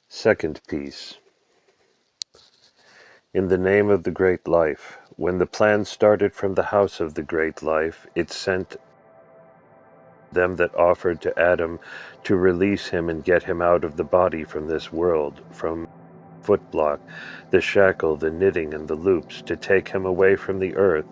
Second piece. In the name of the great life, when the plan started from the house of the great life, it sent them that offered to Adam to release him and get him out of the body from this world, from footblock, the shackle, the knitting, and the loops, to take him away from the earth,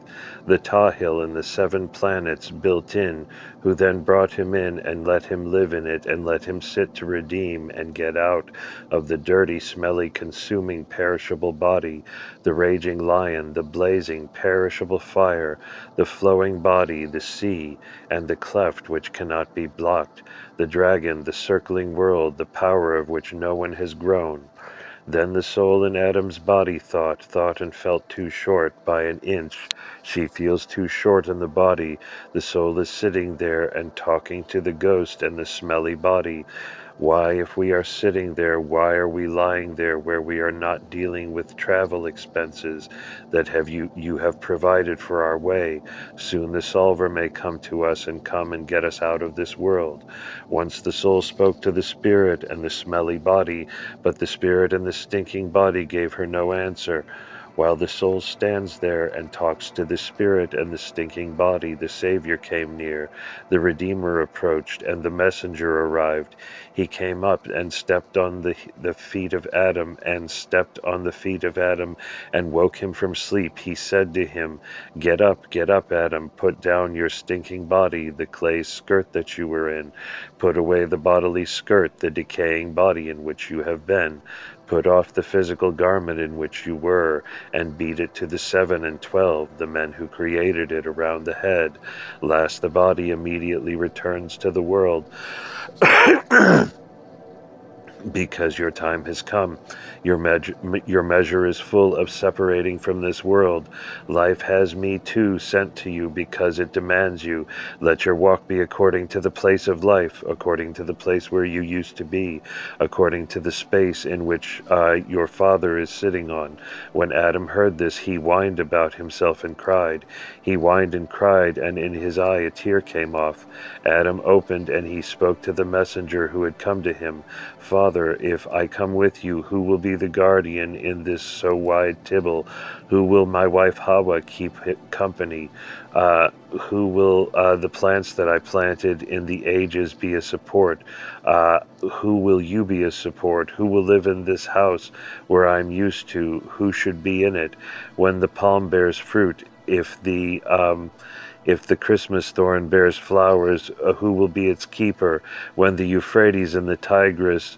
the Tahil and the 7 planets built in, who then brought him in and let him live in it and let him sit to redeem and get out of the dirty, smelly, consuming, perishable body, the raging lion, the blazing, perishable fire, the flowing body, the sea, and the cleft which cannot be blocked, the dragon, the circling world, the power of which no one has grown. Then the soul in Adam's body thought, and felt too short by an inch. She feels too short in the body. The soul is sitting there and talking to the ghost and the smelly body. Why, if we are sitting there, why are we lying there where we are not dealing with travel expenses that you have provided for our way? Soon the solver may come to us and come and get us out of this world. Once the soul spoke to the spirit and the smelly body, but the spirit and the stinking body gave her no answer. While the soul stands there and talks to the spirit and the stinking body, the Savior came near, the Redeemer approached, and the messenger arrived. He came up and stepped on the feet of Adam, and woke him from sleep. He said to him, get up, Adam, put down your stinking body, the clay skirt that you were in. Put away the bodily skirt, the decaying body in which you have been. Put off the physical garment in which you were, and beat it to the 7 and 12, the men who created it, around the head. Last, the body immediately returns to the world. Because your time has come. Your measure is full of separating from this world. Life has me too sent to you because it demands you. Let your walk be according to the place of life, according to the place where you used to be, according to the space in which your father is sitting on. When Adam heard this, he whined about himself and cried. He whined and cried, and in his eye a tear came off. Adam opened, and he spoke to the messenger who had come to him. Father, if I come with you, who will be the guardian in this so wide tibble? Who will my wife Hawa keep company? Who will the plants that I planted in the ages be a support? Who will you be a support? Who will live in this house where I'm used to? Who should be in it? When the palm bears fruit, if the Christmas thorn bears flowers, who will be its keeper? When the Euphrates and the Tigris,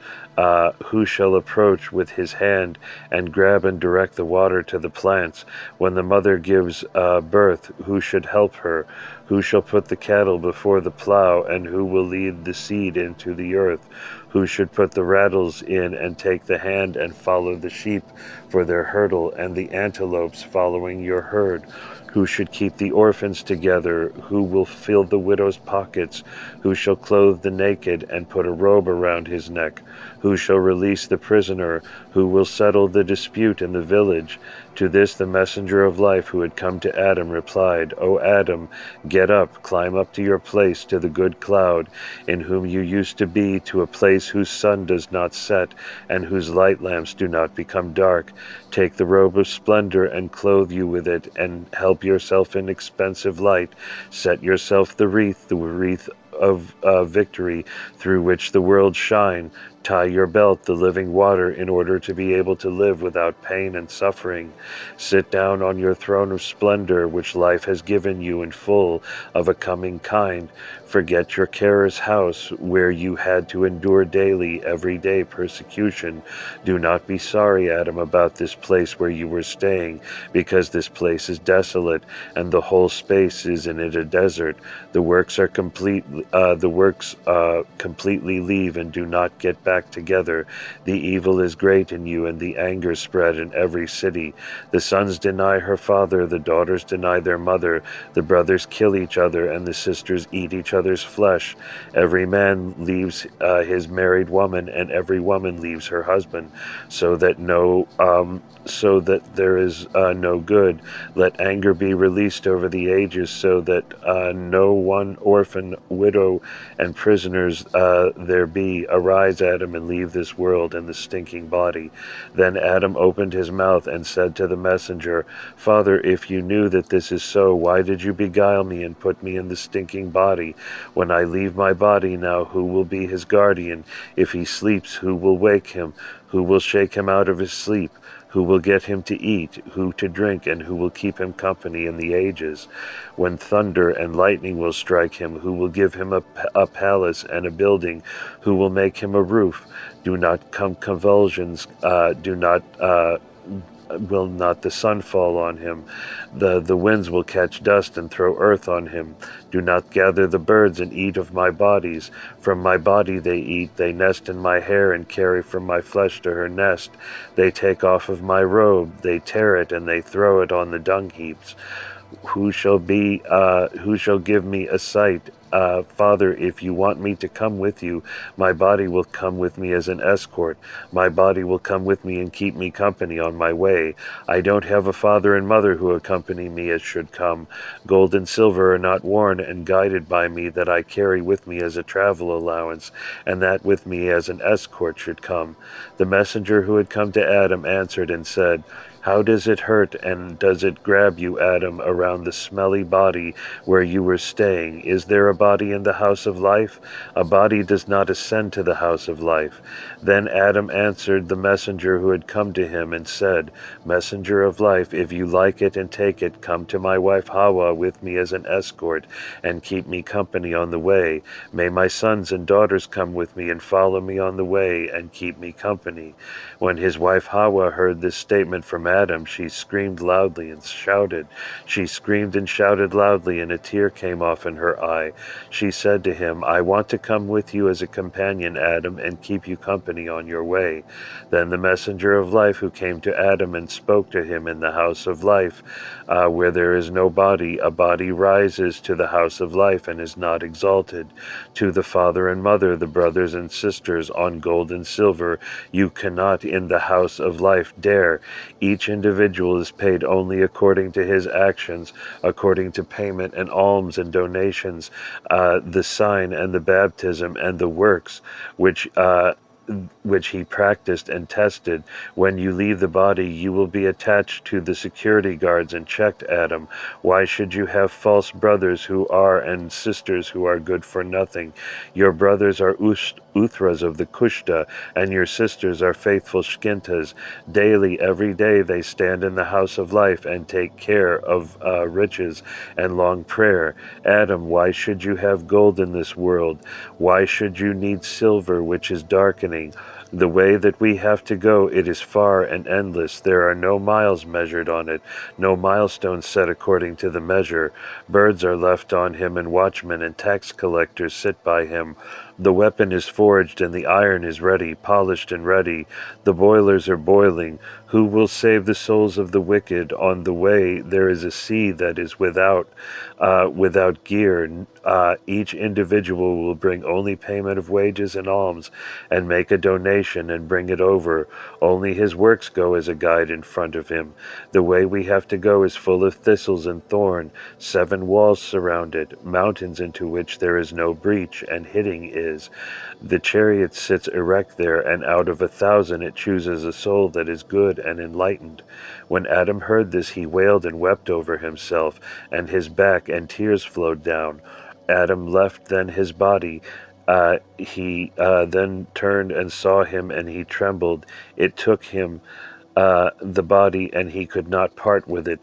who shall approach with his hand and grab and direct the water to the plants? When the mother gives birth, who should help her? Who shall put the cattle before the plow, and who will lead the seed into the earth? Who should put the rattles in and take the hand and follow the sheep for their hurdle, and the antelopes following your herd? Who should keep the orphans together? Who will fill the widow's pockets? Who shall clothe the naked and put a robe around his neck? Who shall release the prisoner? Who will settle the dispute in the village? To this the messenger of life who had come to Adam replied, O Adam, get up, climb up to your place, to the good cloud, in whom you used to be, to a place whose sun does not set, and whose light lamps do not become dark. Take the robe of splendor and clothe you with it, and help yourself in expensive light. Set yourself the wreath of victory, through which the world shine. Tie your belt, the living water, in order to be able to live without pain and suffering. Sit down on your throne of splendor, which life has given you in full of a coming kind. Forget your careless house, where you had to endure daily, everyday persecution. Do not be sorry, Adam, about this place where you were staying, because this place is desolate, and the whole space is in it a desert. The works completely leave and do not get back together. The evil is great in you, and the anger spread in every city. The sons deny her father, the daughters deny their mother, the brothers kill each other, and the sisters eat each other's flesh. Every man leaves his married woman, and every woman leaves her husband, so that there is no good. Let anger be released over the ages, so that no one orphan, widow, and prisoners there be. Arise, Adam, Adam and leave this world and the stinking body. Then Adam opened his mouth and said to the messenger, Father, if you knew that this is so, why did you beguile me and put me in the stinking body? When I leave my body now, who will be his guardian? If he sleeps, who will wake him? Who will shake him out of his sleep? Who will get him to eat, who to drink, and who will keep him company in the ages? When thunder and lightning will strike him, who will give him a palace and a building? Who will make him a roof? Do not come convulsions, will not the sun fall on him? The winds will catch dust and throw earth on him. Do not gather the birds and eat of my bodies. From my body they eat, they nest in my hair and carry from my flesh to her nest. They take off of my robe, they tear it and they throw it on the dung heaps. Who shall give me a sight? Father, if you want me to come with you, my body will come with me as an escort. My body will come with me and keep me company on my way. I don't have a father and mother who accompany me as should come. Gold and silver are not worn and guided by me, that I carry with me as a travel allowance, and that with me as an escort should come. The messenger who had come to Adam answered and said, How does it hurt and does it grab you, Adam, around the smelly body where you were staying? Is there a body in the house of life? A body does not ascend to the house of life. Then Adam answered the messenger who had come to him and said, Messenger of life, if you like it and take it, come to my wife Hawa with me as an escort and keep me company on the way. May my sons and daughters come with me and follow me on the way and keep me company. When his wife Hawa heard this statement from Adam, she screamed loudly and shouted. She screamed and shouted loudly, and a tear came off in her eye. She said to him, I want to come with you as a companion, Adam, and keep you company on your way. Then the messenger of life who came to Adam and spoke to him in the house of life, where there is no body, a body rises to the house of life and is not exalted. To the father and mother, the brothers and sisters, on gold and silver, you cannot in the house of life dare. Each individual is paid only according to his actions, according to payment and alms and donations, the sign and the baptism and the works which he practiced and tested. When you leave the body, you will be attached to the security guards and checked, Adam. Why should you have false brothers who are and sisters who are good for nothing? Your brothers are Uthras of the Kushta, and your sisters are faithful Shkintas. Daily, every day, they stand in the house of life and take care of riches and long prayer. Adam, why should you have gold in this world? Why should you need silver, which is darkening? The way that we have to go, it is far and endless. There are no miles measured on it, no milestones set according to the measure. Birds are left on him, and watchmen and tax collectors sit by him. The weapon is forged, and the iron is ready, polished and ready. The boilers are boiling. Who will save the souls of the wicked? On the way there is a sea that is without gear. Each individual will bring only payment of wages and alms, and make a donation and bring it over. Only his works go as a guide in front of him. The way we have to go is full of thistles and thorn. 7 walls surround it, mountains into which there is no breach, and hitting is. The chariot sits erect there, and out of 1,000 it chooses a soul that is good and enlightened. When Adam heard this, he wailed and wept over himself, and his back and tears flowed down. Adam left then his body. He then turned and saw him, and he trembled. It took him the body, and he could not part with it.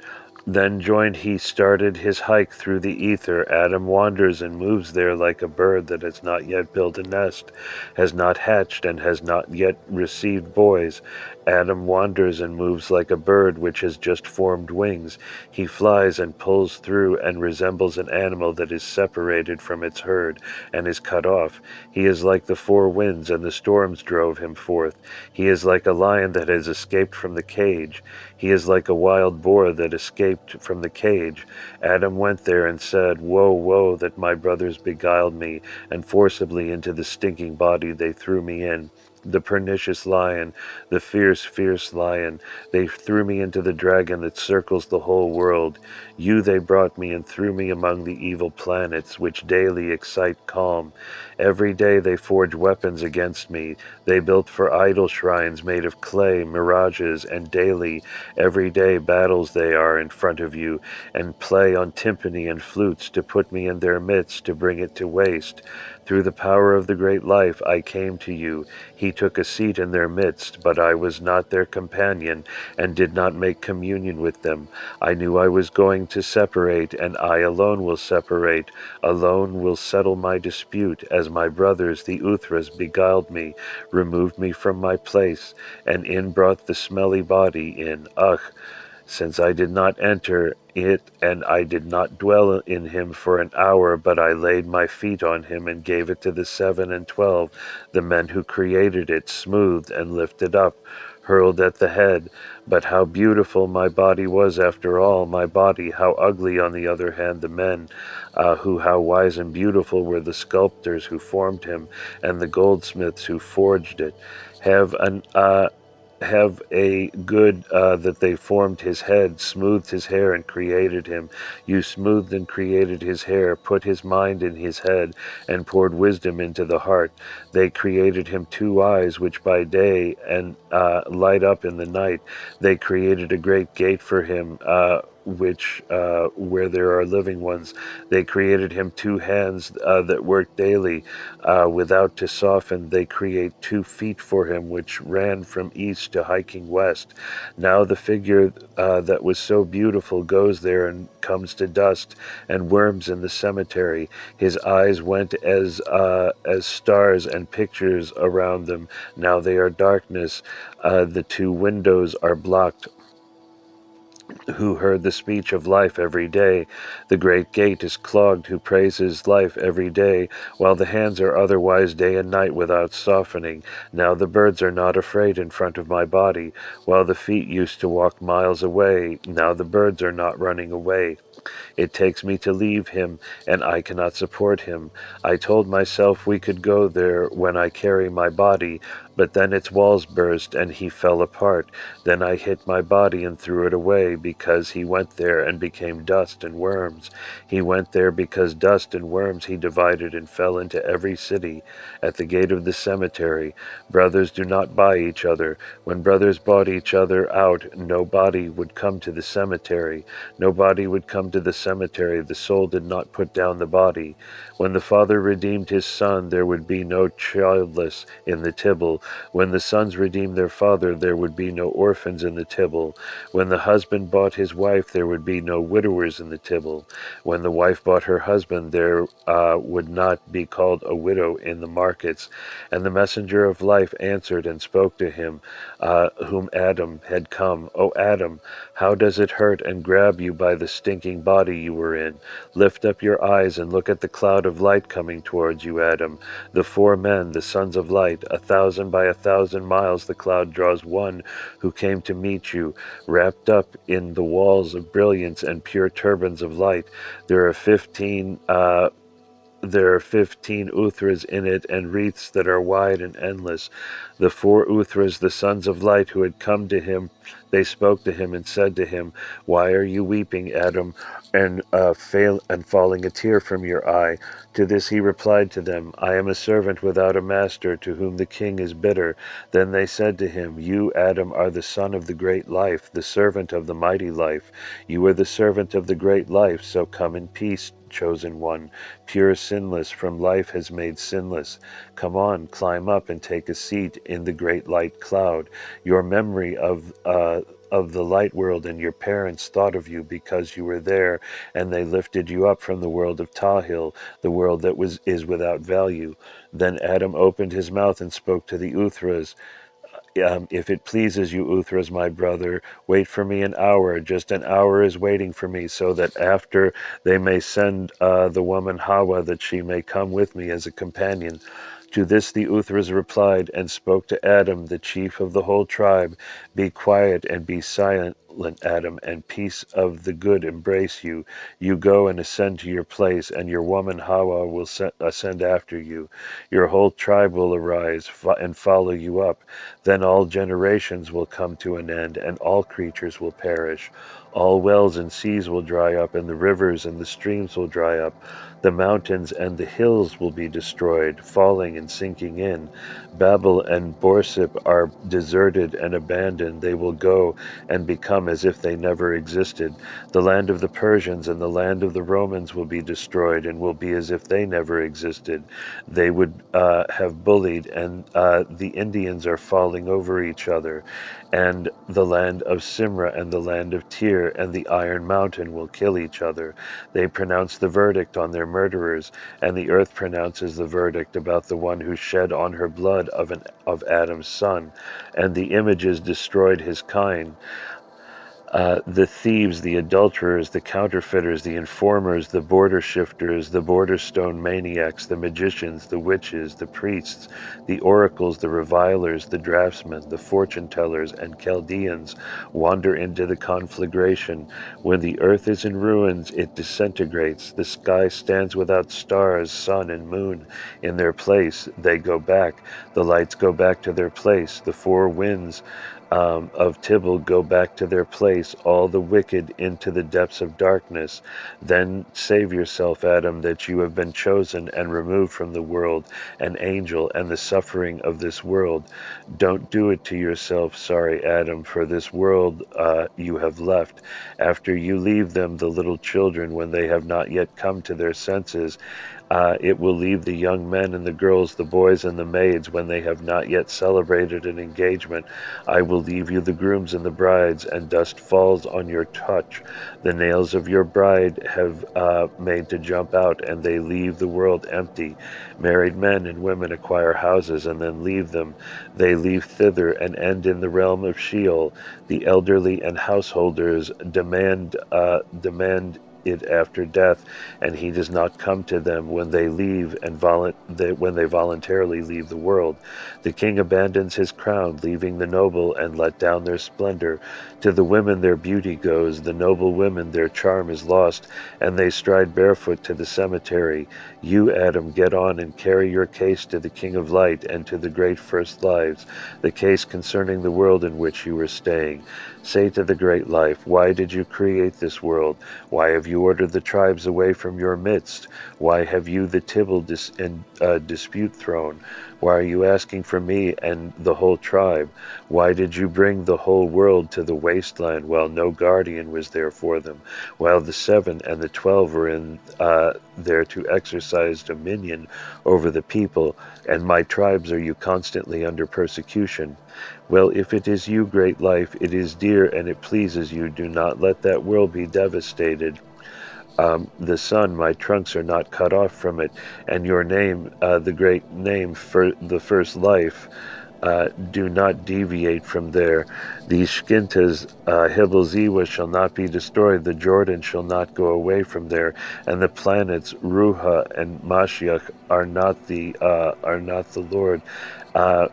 Then he started his hike through the ether. Adam wanders and moves there like a bird that has not yet built a nest, has not hatched, and has not yet received boys. Adam wanders and moves like a bird which has just formed wings. He flies and pulls through and resembles an animal that is separated from its herd and is cut off. He is like the 4 winds, and the storms drove him forth. He is like a lion that has escaped from the cage. He is like a wild boar that escaped from the cage. Adam went there and said, Woe, woe, that my brothers beguiled me, and forcibly into the stinking body they threw me in. the pernicious lion, the fierce, fierce lion. They threw me into the dragon that circles the whole world. You they brought me and threw me among the evil planets, which daily excite calm. Every day they forge weapons against me. They built for idol shrines made of clay, mirages, and daily, every day battles they are in front of you, and play on timpani and flutes to put me in their midst, to bring it to waste. Through the power of the great life I came to you. He took a seat in their midst, but I was not their companion, and did not make communion with them. I knew I was going to separate, and I alone will separate, alone will settle my dispute, as my brothers the Uthras beguiled me, removed me from my place, and in brought the smelly body in. Ugh! Since I did not enter it, and I did not dwell in him for an hour, but I laid my feet on him and gave it to the 7 and 12, the men who created it, smoothed and lifted up, hurled at the head. But how beautiful my body was after all, my body, how ugly on the other hand the men, how wise and beautiful were the sculptors who formed him, and the goldsmiths who forged it. Have a good that they formed his head, smoothed his hair, and created him. You smoothed and created his hair, put his mind in his head, and poured wisdom into the heart. They created him 2 eyes, which by day and light up in the night. They created a great gate for him, where there are living ones. They created him 2 hands that work daily, without to soften. They create 2 feet for him, which ran from east to hiking west. Now the figure that was so beautiful goes there and comes to dust and worms in the cemetery. His eyes went as stars and pictures around them. Now they are darkness. The 2 windows are blocked. Who heard the speech of life every day. The great gate is clogged who praises life every day, while the hands are otherwise day and night without softening. Now the birds are not afraid in front of my body, while the feet used to walk miles away. Now the birds are not running away. It takes me to leave him, and I cannot support him. I told myself we could go there when I carry my body, but then its walls burst, and he fell apart. Then I hit my body and threw it away, because he went there and became dust and worms. He went there because dust and worms he divided and fell into every city. At the gate of the cemetery, brothers do not buy each other. When brothers bought each other out, no body would come to the cemetery. No body would come to the cemetery. The soul did not put down the body. When the father redeemed his son, there would be no childless in the Tibble. When the sons redeemed their father, there would be no orphans in the Tibble. When the husband bought his wife, there would be no widowers in the Tibble. When the wife bought her husband, there would not be called a widow in the markets. And the messenger of life answered and spoke to him, whom Adam had come. O Adam, how does it hurt and grab you by the stinking body you were in? Lift up your eyes and look at the cloud of light coming towards you, Adam. The 4 men, the sons of light, 1,000 by 1,000 miles the cloud draws one who came to meet you, wrapped up in the walls of brilliance and pure turbans of light. There are 15 Uthras in it, and wreaths that are wide and endless. The 4 Uthras, the sons of light, who had come to him, they spoke to him and said to him, Why are you weeping, Adam, and falling a tear from your eye? To this he replied to them, I am a servant without a master, to whom the king is bitter. Then they said to him, You, Adam, are the son of the great life, the servant of the mighty life. You are the servant of the great life, so come in peace, chosen one. Pure sinless from life has made sinless. Come on, climb up and take a seat in the great light cloud. Your memory of the light world and your parents thought of you because you were there, and they lifted you up from the world of Tahil, the world that is without value. Then Adam opened his mouth and spoke to the Uthras. If it pleases you, Uthras, my brother, wait for me an hour. Just an hour is waiting for me, so that after they may send the woman Hawa, that she may come with me as a companion. To this the Uthras replied and spoke to Adam, the chief of the whole tribe, Be quiet and be silent. Adam, and peace of the good embrace you. You go and ascend to your place, and your woman Hawa will ascend after you. Your whole tribe will arise and follow you up. Then all generations will come to an end, and all creatures will perish. All wells and seas will dry up, and the rivers and the streams will dry up. The mountains and the hills will be destroyed, falling and sinking in. Babel and Borsip are deserted and abandoned. They will go and become as if they never existed. The land of the Persians and the land of the Romans will be destroyed and will be as if they never existed. They would have bullied, and the Indians are falling over each other. And the land of Simra and the land of Tyr and the Iron Mountain will kill each other. They pronounce the verdict on their murderers, and the earth pronounces the verdict about the one who shed on her blood of Adam's son, and the images destroyed his kind. The thieves, the adulterers, the counterfeiters, the informers, the border shifters, the border stone maniacs, the magicians, the witches, the priests, the oracles, the revilers, the draftsmen, the fortune tellers, and Chaldeans wander into the conflagration. When the earth is in ruins, it disintegrates. The sky stands without stars, sun, and moon in their place. They go back. The lights go back to their place. The four winds of Tibble go back to their place, all the wicked into the depths of darkness. Then save yourself, Adam, that you have been chosen and removed from the world, an angel, and the suffering of this world. Don't do it to yourself, sorry Adam, for this world you have left. After you leave them, the little children, when they have not yet come to their senses, it will leave the young men and the girls, the boys and the maids, when they have not yet celebrated an engagement. I will leave you the grooms and the brides, and dust falls on your touch. The nails of your bride have made to jump out, and they leave the world empty. Married men and women acquire houses and then leave them. They leave thither and end in the realm of Sheol. The elderly and householders demand it after death, and he does not come to them when they leave and when they voluntarily leave the world. The king abandons his crown, leaving the noble, and let down their splendor. To the women their beauty goes, the noble women their charm is lost, and they stride barefoot to the cemetery. You, Adam, get on and carry your case to the King of Light and to the great first lives, the case concerning the world in which you were staying. Say to the great life, why did you create this world? Why have you ordered the tribes away from your midst? Why have you the Tibble dispute thrown? Why are you asking for me and the whole tribe? Why did you bring the whole world to the wasteland while no guardian was there for them, while the 7 and the 12 were in there to exercise dominion over the people, and my tribes are you constantly under persecution? Well, if it is you, great life, it is dear and it pleases you. Do not let that world be devastated. The sun, my trunks are not cut off from it, and your name, the great name for the first life, do not deviate from there. These Shkintas, Hibble shall not be destroyed, the Jordan shall not go away from there, and the planets Ruha and Mashiach are not the Lord,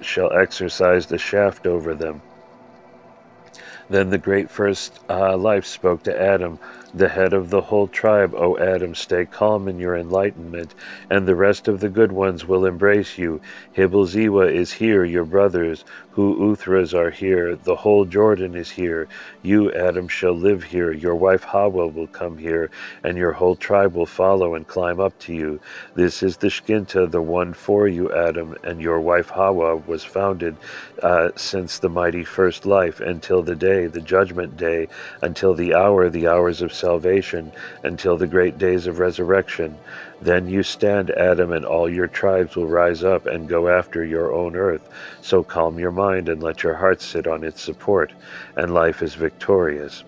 shall exercise the shaft over them. Then the great first life spoke to Adam, the head of the whole tribe. O Adam, stay calm in your enlightenment, and the rest of the good ones will embrace you. Hibble is here, your brothers, who Uthras are here, the whole Jordan is here. You, Adam, shall live here, your wife Hawa will come here, and your whole tribe will follow and climb up to you. This is the Shkinta, the one for you, Adam, and your wife Hawa was founded since the mighty first life, until the day, the judgment day, until the hours of salvation, until the great days of resurrection. Then you stand, Adam, and all your tribes will rise up and go after your own earth. So calm your mind and let your heart sit on its support, and life is victorious.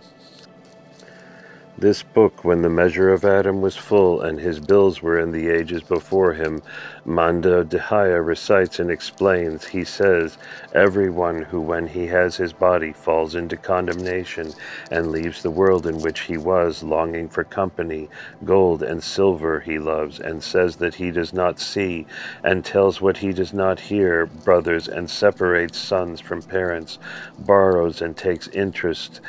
This book, when the measure of Adam was full, and his bills were in the ages before him, Manda Dihaya recites and explains. He says, everyone who, when he has his body, falls into condemnation and leaves the world in which he was, longing for company, gold and silver he loves, and says that he does not see, and tells what he does not hear, brothers, and separates sons from parents, borrows and takes interest,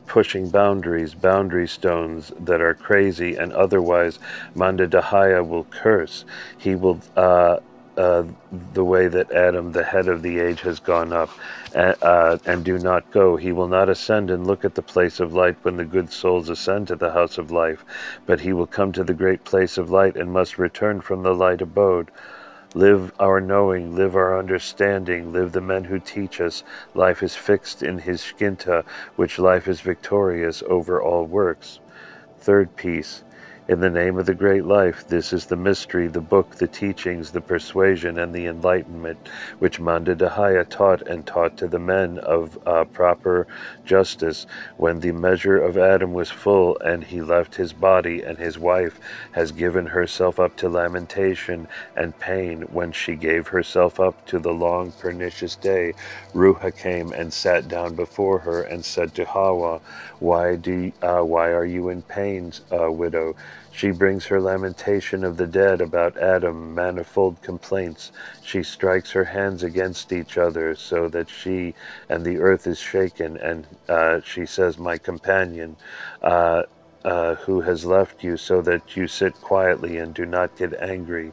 pushing boundary stones that are crazy, and otherwise Manda Dahaya will curse. He will, uh, the way that Adam, the head of the age, has gone up, and do not go. He will not ascend and look at the place of light when the good souls ascend to the house of life, but he will come to the great place of light and must return from the light abode. Live our knowing, live our understanding, live the men who teach us. Life is fixed in his Ginza, which life is victorious over all works. Third piece. In the name of the great life, this is the mystery, the book, the teachings, the persuasion, and the enlightenment, which Manda Dahaya taught to the men of proper justice, when the measure of Adam was full, and he left his body, and his wife has given herself up to lamentation and pain. When she gave herself up to the long pernicious day, Ruha came and sat down before her, and said to Hawa, why are you in pain, widow? She brings her lamentation of the dead about Adam, manifold complaints. She strikes her hands against each other, so that she and the earth is shaken, and she says, my companion, who has left you, so that you sit quietly and do not get angry.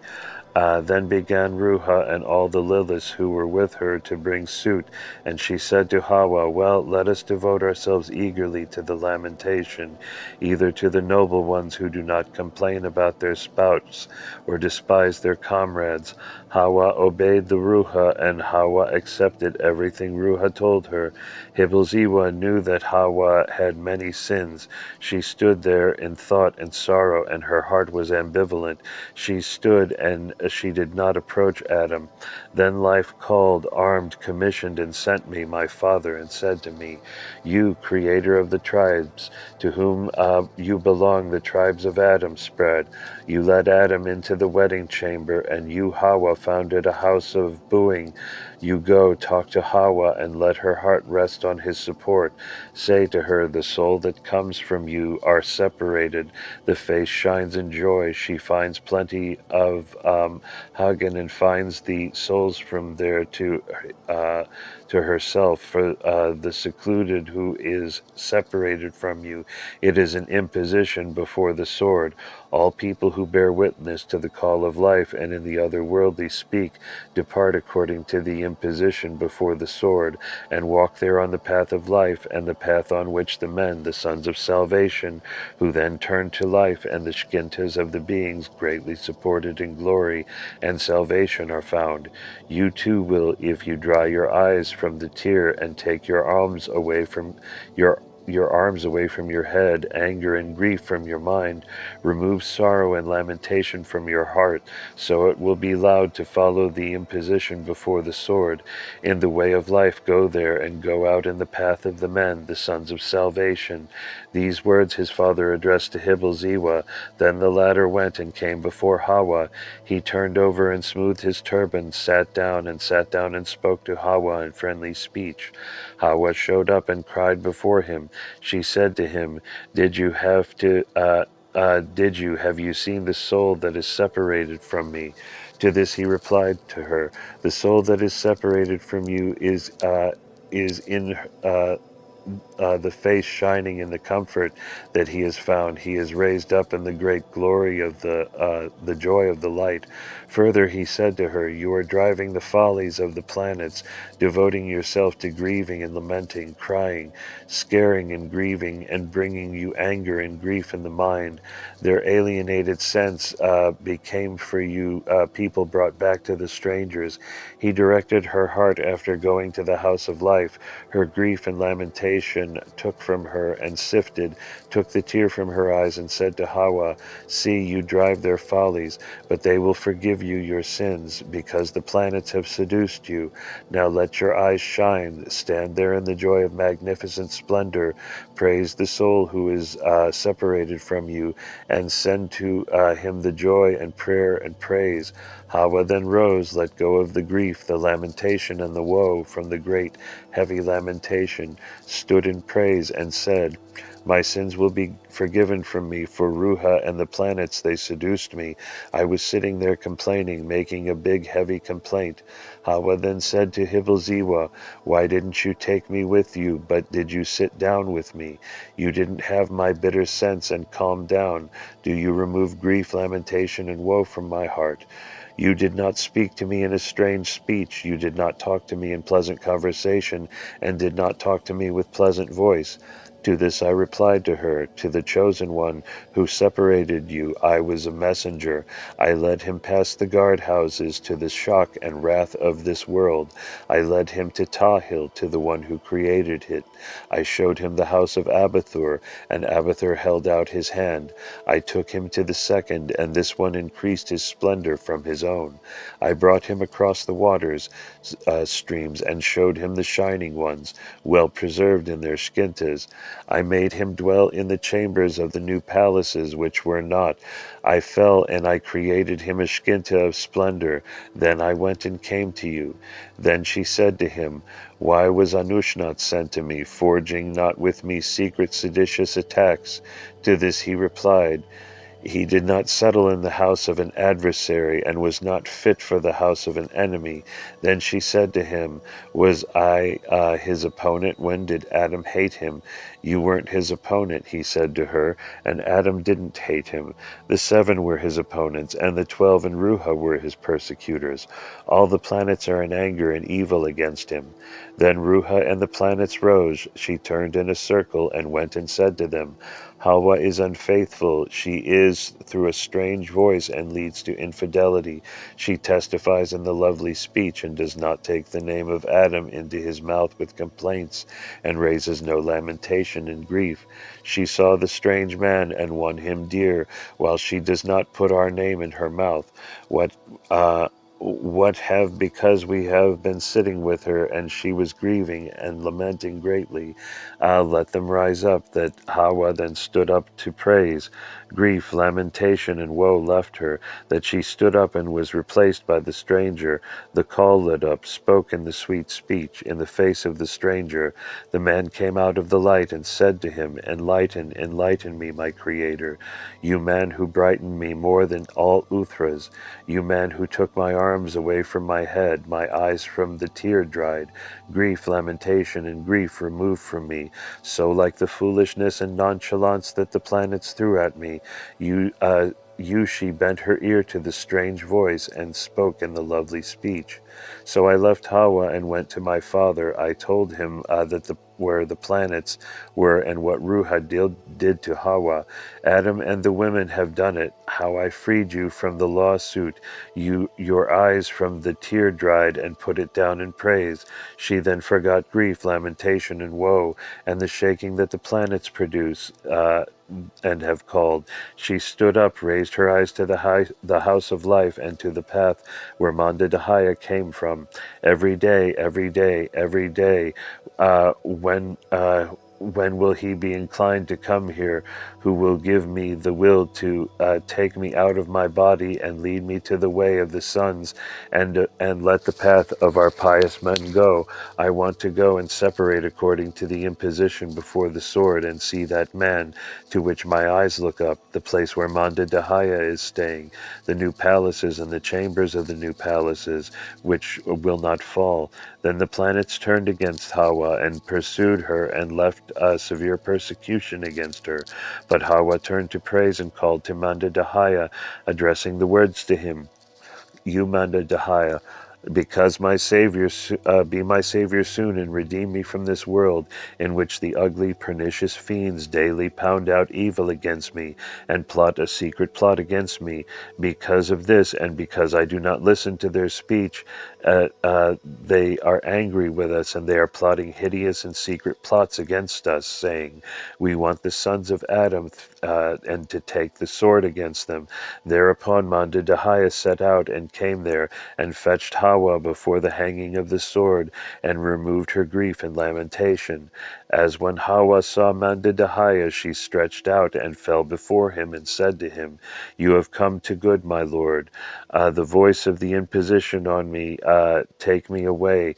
Then began Ruha and all the Liliths who were with her to bring suit, and she said to Hawa, well, let us devote ourselves eagerly to the lamentation, either to the noble ones who do not complain about their spouts or despise their comrades. Hawa obeyed the Ruha, and Hawa accepted everything Ruha told her. Hibilziwa knew that Hawa had many sins. She stood there in thought and sorrow, and her heart was ambivalent. She stood, and she did not approach Adam. Then life called, armed, commissioned, and sent me, my father, and said to me, you, creator of the tribes, to whom you belong, the tribes of Adam spread. You led Adam into the wedding chamber, and you, Hawa, founded a house of booing. You go, talk to Hawa, and let her heart rest on his support. Say to her, the soul that comes from you are separated. The face shines in joy. She finds plenty of Hagen, and finds the souls from there to herself. For the secluded who is separated from you, it is an imposition before the sword. All people who bear witness to the call of life and in the other worldly speak depart according to the imposition before the sword, and walk there on the path of life, and the path on which the men, the sons of salvation, who then turn to life, and the Shkintas of the beings greatly supported in glory and salvation are found. You too will, if you dry your eyes from the tear and take your arms away from your head, anger and grief from your mind, remove sorrow and lamentation from your heart, so it will be loud to follow the imposition before the sword. In the way of life go there, and go out in the path of the men, the sons of salvation. These words his father addressed to Hibilziwa. Then the latter went and came before Hawa. He turned over and smoothed his turban, sat down and spoke to Hawa in friendly speech. Hawa showed up and cried before him. She said to him, have you seen the soul that is separated from me? To this he replied to her, the soul that is separated from you is in the face shining in the comfort that he has found. He is raised up in the great glory of the joy of the light. Further he said to her, you are driving the follies of the planets, devoting yourself to grieving and lamenting, crying, scaring and grieving, and bringing you anger and grief in the mind. Their alienated sense became for you people brought back to the strangers. He directed her heart after going to the house of life. Her grief and lamentation lamentation took from her and sifted, took the tear from her eyes and said to Hawa, "See, you drive their follies, but they will forgive you your sins, because the planets have seduced you. Now let your eyes shine, stand there in the joy of magnificent splendor, praise the soul who is separated from you, and send to him the joy and prayer and praise." Hawa then rose, let go of the grief, the lamentation, and the woe from the great heavy lamentation, stood in praise, and said, "My sins will be forgiven from me, for Ruha and the planets, they seduced me. I was sitting there complaining, making a big heavy complaint." Hawa then said to Hibilziwa, "Why didn't you take me with you, but did you sit down with me? You didn't have my bitter sense and calm down. Do you remove grief, lamentation, and woe from my heart? You did not speak to me in a strange speech. You did not talk to me in pleasant conversation, and did not talk to me with pleasant voice." To this I replied to her, "To the chosen one who separated you, I was a messenger. I led him past the guard houses to the shock and wrath of this world. I led him to Tahil, to the one who created it. I showed him the house of Abathur, and Abathur held out his hand. I took him to the second, and this one increased his splendor from his own. I brought him across the waters, streams, and showed him the shining ones, well preserved in their skintas. I made him dwell in the chambers of the new palaces which were not. I fell, and I created him a skinta of splendor. Then I went and came to you." Then she said to him, "Why was Anushnath sent to me, forging not with me secret seditious attacks?" To this he replied, "He did not settle in the house of an adversary, and was not fit for the house of an enemy." Then she said to him, "Was I his opponent? When did Adam hate him?" "You weren't his opponent," he said to her, "and Adam didn't hate him. The 7 were his opponents, and the 12 in Ruha were his persecutors. All the planets are in anger and evil against him." Then Ruha and the planets rose. She turned in a circle and went and said to them, "Hawa is unfaithful. She is through a strange voice and leads to infidelity. She testifies in the lovely speech and does not take the name of Adam into his mouth with complaints, and raises no lamentation and grief. She saw the strange man and won him dear, while she does not put our name in her mouth. What have, because we have been sitting with her, and she was grieving and lamenting greatly. Let them rise up." That Hawa then stood up to praise. Grief, lamentation, and woe left her. That she stood up and was replaced by the stranger. The call lit up, spoke in the sweet speech, in the face of the stranger. The man came out of the light and said to him, "Enlighten, enlighten me, my Creator. You man who brightened me more than all Uthras. You man who took my arms away from my head, my eyes from the tear dried. Grief, lamentation, and grief removed from me. So like the foolishness and nonchalance that the planets threw at me, she bent her ear to the strange voice and spoke in the lovely speech. So I left Hawa and went to my father. I told him where the planets were and what Ruha did to Hawa. Adam and the women have done it. How I freed you from the lawsuit, your eyes from the tear dried, and put it down in praise." She then forgot grief, lamentation, and woe, and the shaking that the planets produce, and have called. She stood up, raised her eyes to the house of life, and to the path where Manda Dahaya came from. Every day, every day, every day, when will he be inclined to come here, who will give me the will to take me out of my body and lead me to the way of the sons, and let the path of our pious men go? I want to go and separate according to the imposition before the sword, and see that man to which my eyes look up, the place where Manda Dahaya is staying, the new palaces and the chambers of the new palaces, which will not fall." Then the planets turned against Hawa and pursued her, and left severe persecution against her. But Hawa turned to praise and called to Manda Dahaya, addressing the words to him, "You Manda Dahaya, Because be my Savior soon, and redeem me from this world, in which the ugly, pernicious fiends daily pound out evil against me, and plot a secret plot against me. Because of this, and because I do not listen to their speech, they are angry with us, and they are plotting hideous and secret plots against us, saying, We want the sons of Adam, and to take the sword against them. Thereupon Mandadahaya set out, and came there, and fetched Hawa before the hanging of the sword, and removed her grief and lamentation. As when Hawa saw Mandadahaya, she stretched out and fell before him, and said to him, You have come to good, my lord. The voice of the imposition on me, take me away.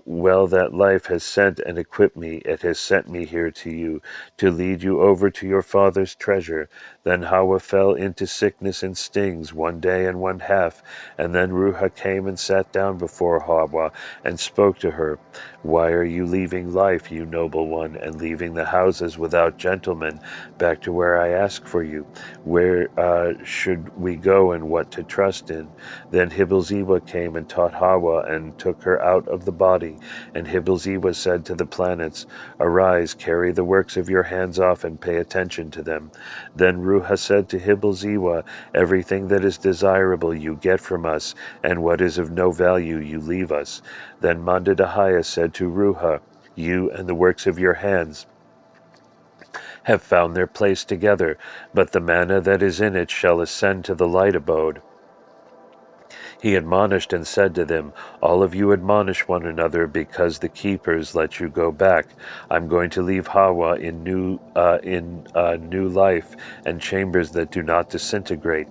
Well, that life has sent and equipped me. It has sent me here to you, to lead you over to your father's treasure. Then Hawa fell into sickness and stings 1 day and 1/2, and then Ruha came and sat down before Hawa and spoke to her. Why are you leaving life, you noble one, and leaving the houses without gentlemen, back to where I ask for you? Where should we go, and what to trust in? Then Hibilziwa came and taught Hawa, and took her out of the body. And Hibilziwa said to the planets, Arise, carry the works of your hands off, and pay attention to them. Then Ruha said to Hibilziwa, Everything that is desirable you get from us, and what is of no value you leave us. Then Mandadahaya said to Ruha, You and the works of your hands have found their place together, but the manna that is in it shall ascend to the light abode. He admonished and said to them, All of you admonish one another, because the keepers let you go back. I'm going to leave Hawa in new life, and chambers that do not disintegrate.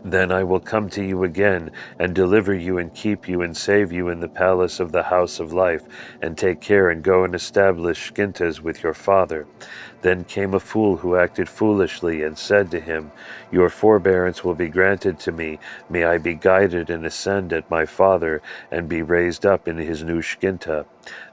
Then I will come to you again, and deliver you, and keep you, and save you in the palace of the house of life, and take care and go and establish Skintas with your father. Then came a fool who acted foolishly, and said to him, Your forbearance will be granted to me. May I be guided and ascend at my father, and be raised up in his new Skinta.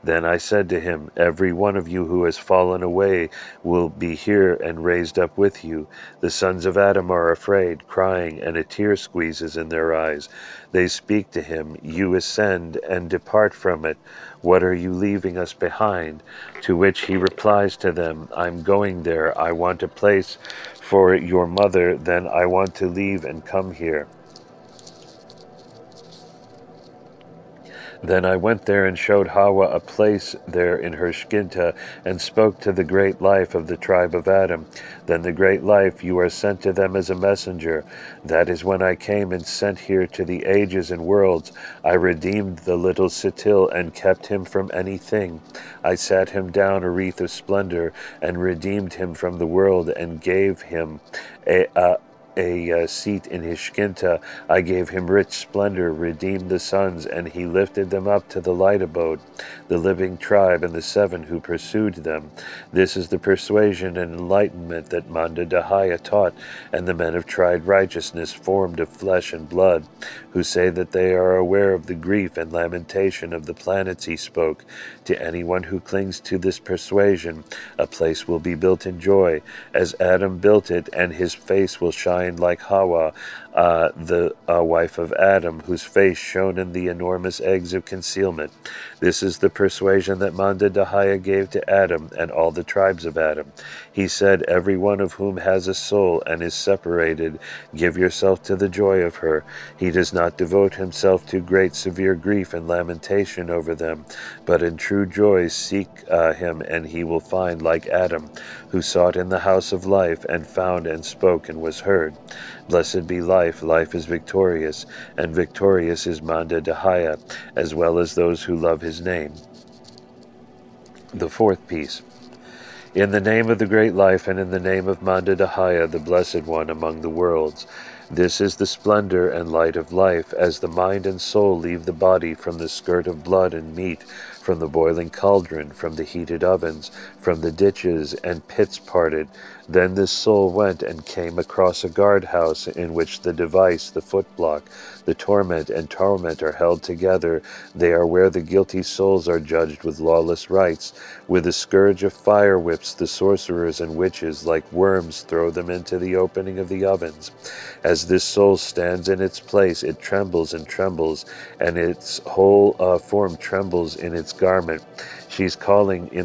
Then I said to him, Every one of you who has fallen away will be here and raised up with you. The sons of Adam are afraid, crying, and a tear squeezes in their eyes. They speak to him, You ascend and depart from it. What are you leaving us behind? To which he replies to them, I'm going there. I want a place for your mother. Then I want to leave and come here. Then I went there and showed Hawa a place there in her Shkinta, and spoke to the great life of the tribe of Adam. Then the great life, You are sent to them as a messenger. That is when I came and sent here to the ages and worlds. I redeemed the little Sitil and kept him from anything. I sat him down a wreath of splendor, and redeemed him from the world, and gave him a seat in his Shkinta. I gave him rich splendor, redeemed the sons, and he lifted them up to the light abode, the living tribe and the 7 who pursued them. This is the persuasion and enlightenment that Mandadahaya taught, and the men of tried righteousness, formed of flesh and blood, who say that they are aware of the grief and lamentation of the planets he spoke. To anyone who clings to this persuasion, a place will be built in joy, as Adam built it, and his face will shine like Hawa, the wife of Adam, whose face shone in the enormous eggs of concealment. This is the persuasion that Mandadahaya gave to Adam and all the tribes of Adam. He said, Every one of whom has a soul and is separated, give yourself to the joy of her. He does not devote himself to great severe grief and lamentation over them, but in true joy seek him, and he will find, like Adam, who sought in the house of life, and found and spoke and was heard. Blessed be life, life is victorious, and victorious is Mandadahaya, as well as those who love his name. The 4th piece. In the name of the great life, and in the name of Mandadahaya, the blessed one among the worlds. This is the splendor and light of life, as the mind and soul leave the body from the skirt of blood and meat, from the boiling cauldron, from the heated ovens, from the ditches and pits parted. Then this soul went and came across a guardhouse in which the device, the footblock, the torment and torment are held together. They are where the guilty souls are judged with lawless rites. With a scourge of fire whips the sorcerers and witches, like worms throw them into the opening of the ovens. As this soul stands in its place, it trembles and trembles, and its whole form trembles in its garment. She's calling for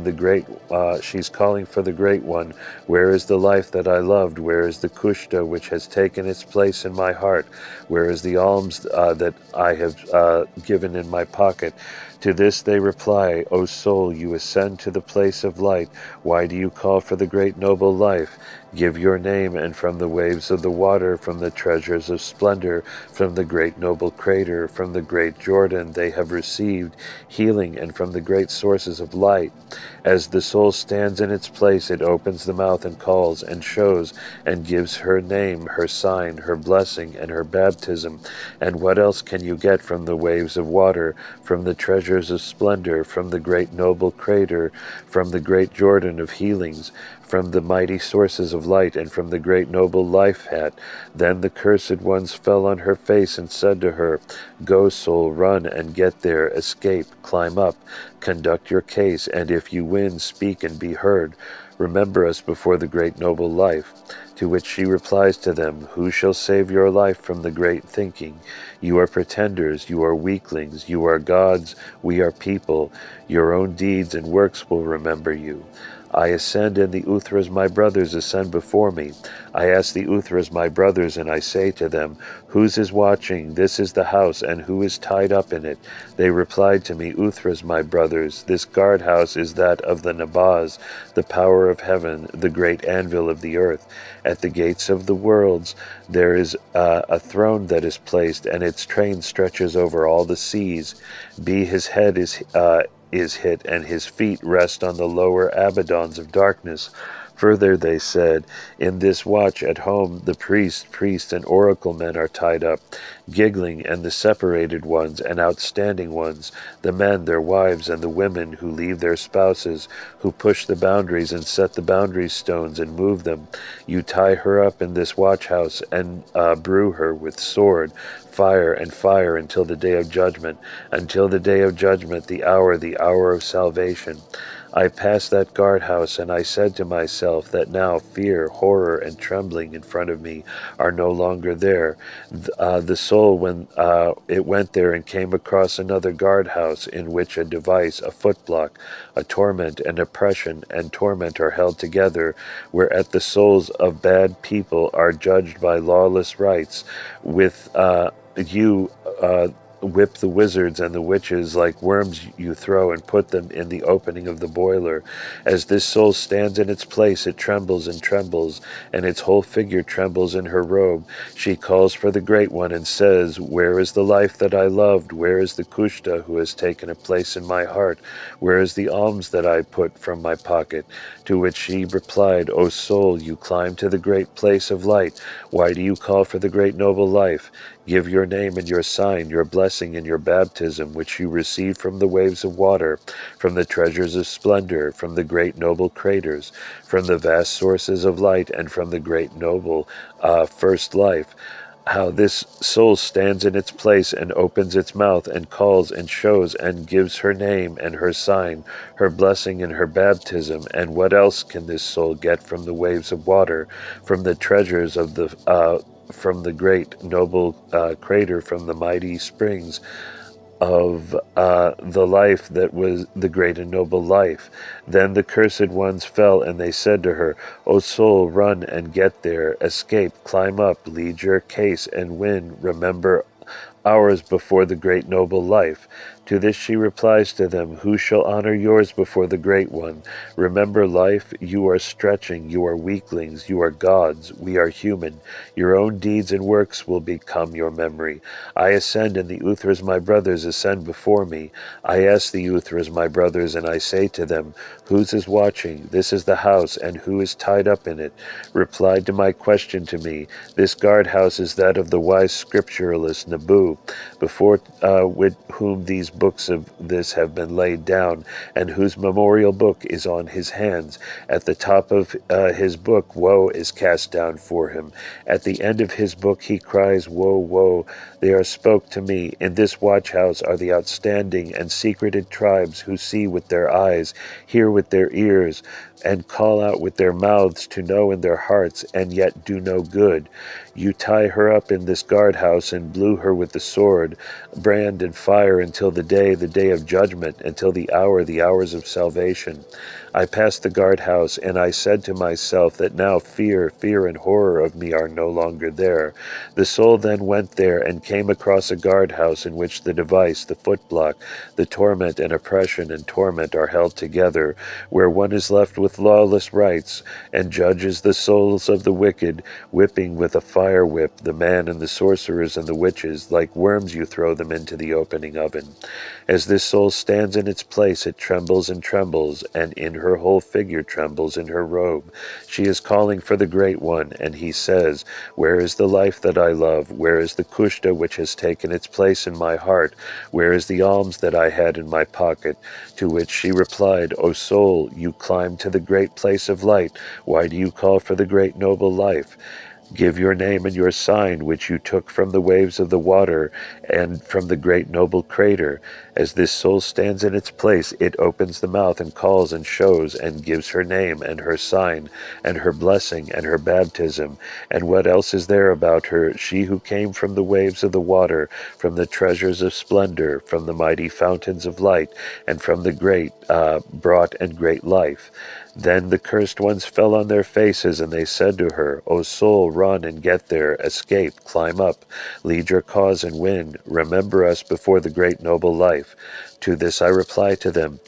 the great one. Where is the life that I loved? Where is the kushta which has taken its place in my heart? Where is the alms that I have given in my pocket? To this they reply, O soul, you ascend to the place of light. Why do you call for the great noble life? Give your name, and from the waves of the water, from the treasures of splendor, from the great noble crater, from the great Jordan, they have received healing, and from the great sources of light. As the soul stands in its place, it opens the mouth and calls, and shows, and gives her name, her sign, her blessing, and her baptism. And what else can you get from the waves of water, from the treasures of splendor, from the great noble crater, from the great Jordan of healings, from the mighty sources of light, and from the great noble life hat? Then the cursed ones fell on her face and said to her, Go, soul, run and get there, escape, climb up, conduct your case, and if you win, speak and be heard. Remember us before the great noble life. To which she replies to them, Who shall save your life from the great thinking? You are pretenders, you are weaklings, you are gods, we are people. Your own deeds and works will remember you. I ascend, and the Uthras, my brothers, ascend before me. I ask the Uthras, my brothers, and I say to them, Whose is watching? This is the house, and who is tied up in it? They replied to me, Uthras, my brothers, this guardhouse is that of the Nabaz, the power of heaven, the great anvil of the earth. At the gates of the worlds there is a throne that is placed, and its train stretches over all the seas. His head is hit, and his feet rest on the lower Abaddons of darkness. Further, they said, in this watch at home the priests, and oracle men are tied up, giggling, and the separated ones and outstanding ones, the men, their wives, and the women who leave their spouses, who push the boundaries and set the boundary stones and move them. You tie her up in this watch house and brew her with sword, fire until the day of judgment, the hour of salvation. I passed that guardhouse, and I said to myself that now fear, horror, and trembling in front of me are no longer there. The soul, when it went there and came across another guardhouse in which a device, a footblock, a torment, and oppression and torment are held together, whereat the souls of bad people are judged by lawless rites. With you whip the wizards and the witches like worms you throw and put them in the opening of the boiler. As this soul stands in its place, it trembles and trembles, and its whole figure trembles in her robe. She calls for the Great One and says, Where is the life that I loved? Where is the Kushta who has taken a place in my heart? Where is the alms that I put from my pocket? To which she replied, O soul, you climb to the great place of light. Why do you call for the great noble life? Give your name and your sign, your blessing and your baptism, which you received from the waves of water, from the treasures of splendor, from the great noble craters, from the vast sources of light, and from the great noble first life. How this soul stands in its place and opens its mouth and calls and shows and gives her name and her sign, her blessing and her baptism. And what else can this soul get from the waves of water, from the treasures of from the great noble crater, from the mighty springs of the life that was the great and noble life? Then the cursed ones fell, and they said to her, O soul, run and get there, escape, climb up, lead your case and win, remember ours before the great noble life. To this she replies to them, Who shall honor yours before the Great One? Remember life, you are stretching, you are weaklings, you are gods, we are human. Your own deeds and works will become your memory. I ascend, and the Uthras, my brothers, ascend before me. I ask the Uthras, my brothers, and I say to them, Whose is watching? This is the house, and who is tied up in it? Replied to my question to me, This guardhouse is that of the wise scripturalist Nabu, before with whom these books of this have been laid down, and whose memorial book is on his hands. At the top of his book, woe is cast down for him. At the end of his book he cries, woe, woe. They are spoke to me. In this watch house are the outstanding and secreted tribes who see with their eyes, hear with their ears, and call out with their mouths to know in their hearts, and yet do no good. You tie her up in this guardhouse and blew her with the sword, brand and fire until the day of judgment, until the hours of salvation. I passed the guardhouse, and I said to myself that now fear and horror of me are no longer there. The soul then went there and came across a guardhouse in which the device, the footblock, the torment and oppression and torment are held together, where one is left with lawless rights, and judges the souls of the wicked, whipping with a fire whip the man and the sorcerers and the witches. Like worms you throw them into the opening oven. As this soul stands in its place, it trembles, and in her whole figure trembles in her robe. She is calling for the Great One, and he says, where is the life that I love? Where is the kushta which has taken its place in my heart? Where is the alms that I had in my pocket? To which she replied, O soul, you climbed to the great place of light. Why do you call for the great noble life? Give your name and your sign, which you took from the waves of the water and from the great noble crater. As this soul stands in its place, it opens the mouth and calls and shows and gives her name and her sign and her blessing and her baptism. And what else is there about her? She who came from the waves of the water, from the treasures of splendor, from the mighty fountains of light, and from the great brought and great life. Then the cursed ones fell on their faces, and they said to her, O soul, run and get there, escape, climb up, lead your cause and win, remember us before the great noble life. To this I reply to them,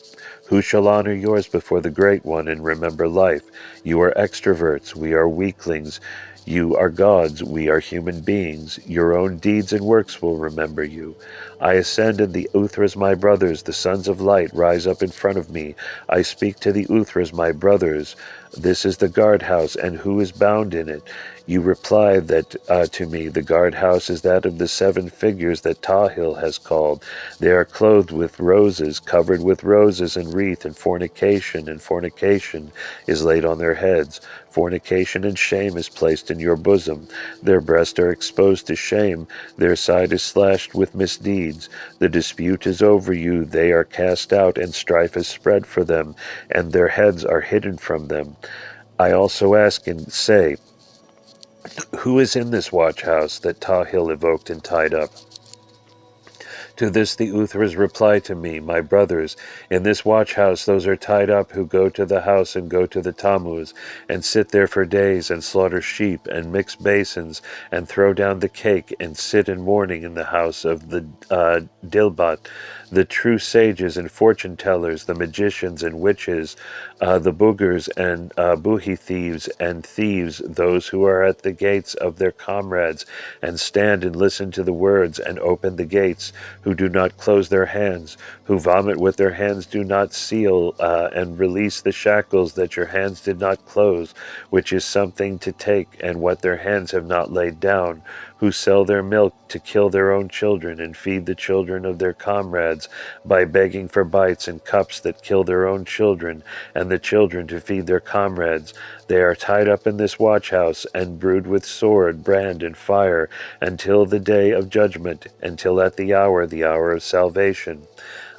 who shall honor yours before the Great One and remember life? You are extroverts, we are weaklings. You are gods, we are human beings. Your own deeds and works will remember you. I ascend, and the Uthras, my brothers, the sons of light, rise up in front of me. I speak to the Uthras, my brothers. This is the guardhouse, and who is bound in it? You reply that to me, the guardhouse is that of the 7 figures that Tahil has called. They are clothed with roses, covered with roses and wreath, and fornication is laid on their heads. Fornication and shame is placed in your bosom. Their breasts are exposed to shame. Their side is slashed with misdeeds. The dispute is over you. They are cast out, and strife is spread for them, and their heads are hidden from them. I also ask and say, who is in this watch house that Tahil evoked and tied up? To this the Uthras reply to me, my brothers, in this watch house those are tied up who go to the house and go to the Tammuz, and sit there for days, and slaughter sheep, and mix basins, and throw down the cake, and sit in mourning in the house of the Dilbat, the true sages and fortune-tellers, the magicians and witches, the boogers and buhi thieves and thieves, those who are at the gates of their comrades, and stand and listen to the words, and open the gates, who do not close their hands, who vomit with their hands, do not seal, and release the shackles that your hands did not close, which is something to take, and what their hands have not laid down, who sell their milk to kill their own children and feed the children of their comrades by begging for bites and cups that kill their own children and the children to feed their comrades. They are tied up in this watch house and brewed with sword, brand, and fire until the day of judgment, until at the hour of salvation.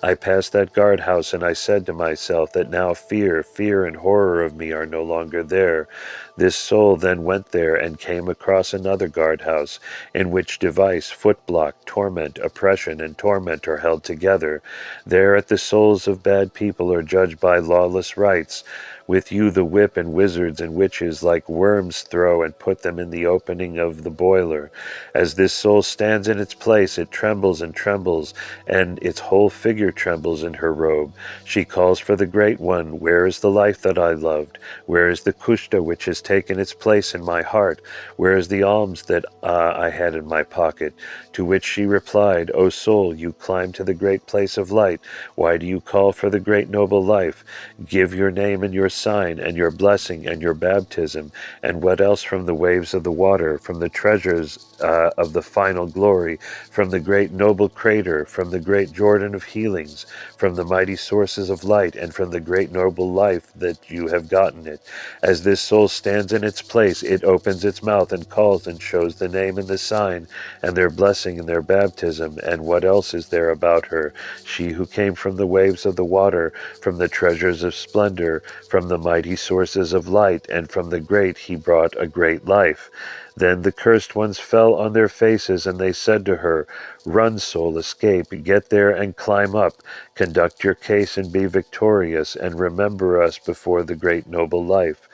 I passed that guardhouse, and I said to myself that now fear and horror of me are no longer there. This soul then went there and came across another guardhouse, in which device, footblock, torment, oppression, and torment are held together. There the souls of bad people are judged by lawless rights. With you the whip and wizards and witches like worms throw and put them in the opening of the boiler. As this soul stands in its place, it trembles, and its whole figure trembles in her robe. She calls for the Great One, where is the life that I loved? Where is the kushta which has taken its place in my heart? Where is the alms that I had in my pocket? To which she replied, O soul, you climbed to the great place of light. Why do you call for the great noble life? Give your name and your sign and your blessing and your baptism, and what else from the waves of the water, from the treasures of the final glory, from the great noble crater, from the great Jordan of healings, from the mighty sources of light, and from the great noble life that you have gotten it. As this soul stands in its place, it opens its mouth and calls and shows the name and the sign, and their blessing and their baptism, and what else is there about her? She who came from the waves of the water, from the treasures of splendor, from the mighty sources of light, and from the great he brought a great life. Then the cursed ones fell on their faces, and they said to her, Run, soul, escape, get there and climb up, conduct your case and be victorious, and remember us before the great noble life.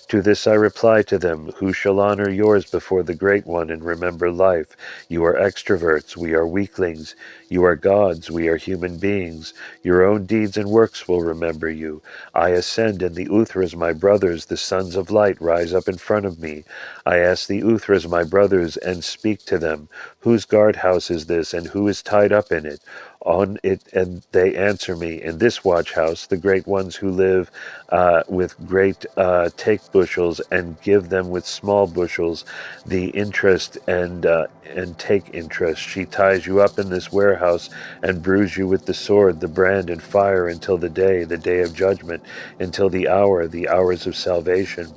To this I reply to them, Who shall honor yours before the Great One and remember life? You are extroverts, we are weaklings. You are gods, we are human beings. Your own deeds and works will remember you. I ascend, and the Uthras, my brothers, the sons of light, rise up in front of me. I ask the Uthras, my brothers, and speak to them. Whose guardhouse is this, and who is tied up in it? On it, and they answer me, In this watch house, the great ones who live with great take bushels, and give them with small bushels the interest and take interest. She ties you up in this warehouse and brews you with the sword, the brand, and fire until the day of judgment, until the hours of salvation.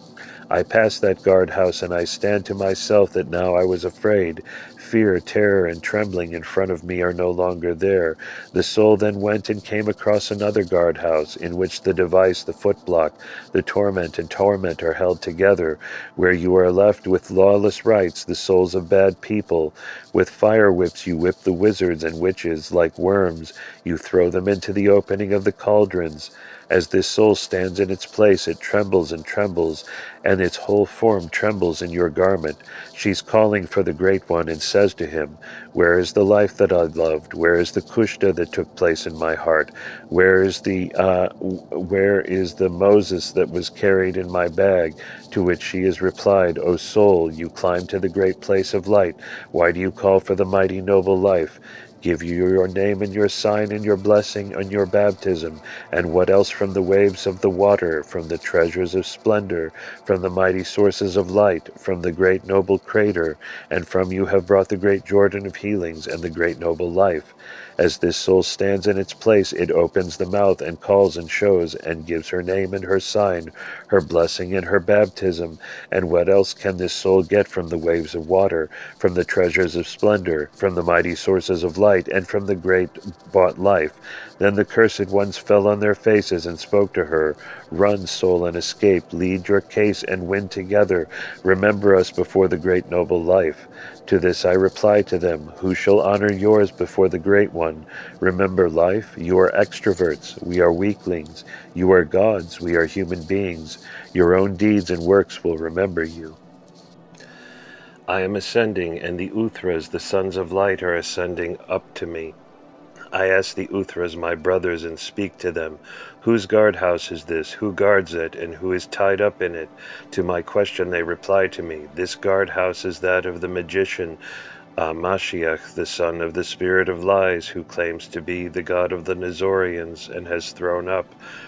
I pass that guardhouse, and I stand to myself that now I was afraid. Fear, terror, and trembling in front of me are no longer there. The soul then went and came across another guardhouse, in which the device, the footblock, the torment and torment are held together, where you are left with lawless rites, the souls of bad people. With fire whips you whip the wizards and witches like worms. You throw them into the opening of the cauldrons. As this soul stands in its place, it trembles and trembles, and its whole form trembles in your garment. She's calling for the Great One and says to him, Where is the life that I loved? Where is the kushta that took place in my heart? Where is the Moses that was carried in my bag? To which she has replied, O soul, you climb to the great place of light. Why do you call for the mighty noble life? Give you your name and your sign and your blessing and your baptism, and what else from the waves of the water, from the treasures of splendor, from the mighty sources of light, from the great noble crater, and from you have brought the great Jordan of healings and the great noble life. As this soul stands in its place, it opens the mouth and calls and shows and gives her name and her sign, her blessing and her baptism. And what else can this soul get from the waves of water, from the treasures of splendor, from the mighty sources of light, and from the great bought life? Then the cursed ones fell on their faces and spoke to her, Run, soul, and escape, lead your case and win together. Remember us before the great noble life. To this I reply to them, Who shall honor yours before the Great One? Remember life? You are extroverts, we are weaklings. You are gods, we are human beings. Your own deeds and works will remember you. I am ascending, and the Uthras, the sons of light, are ascending up to me. I ask the Uthras, my brothers, and speak to them. Whose guardhouse is this? Who guards it, and who is tied up in it? To my question they reply to me, This guardhouse is that of the magician Mashiach, the son of the spirit of lies, who claims to be the god of the Nazorians and has thrown up.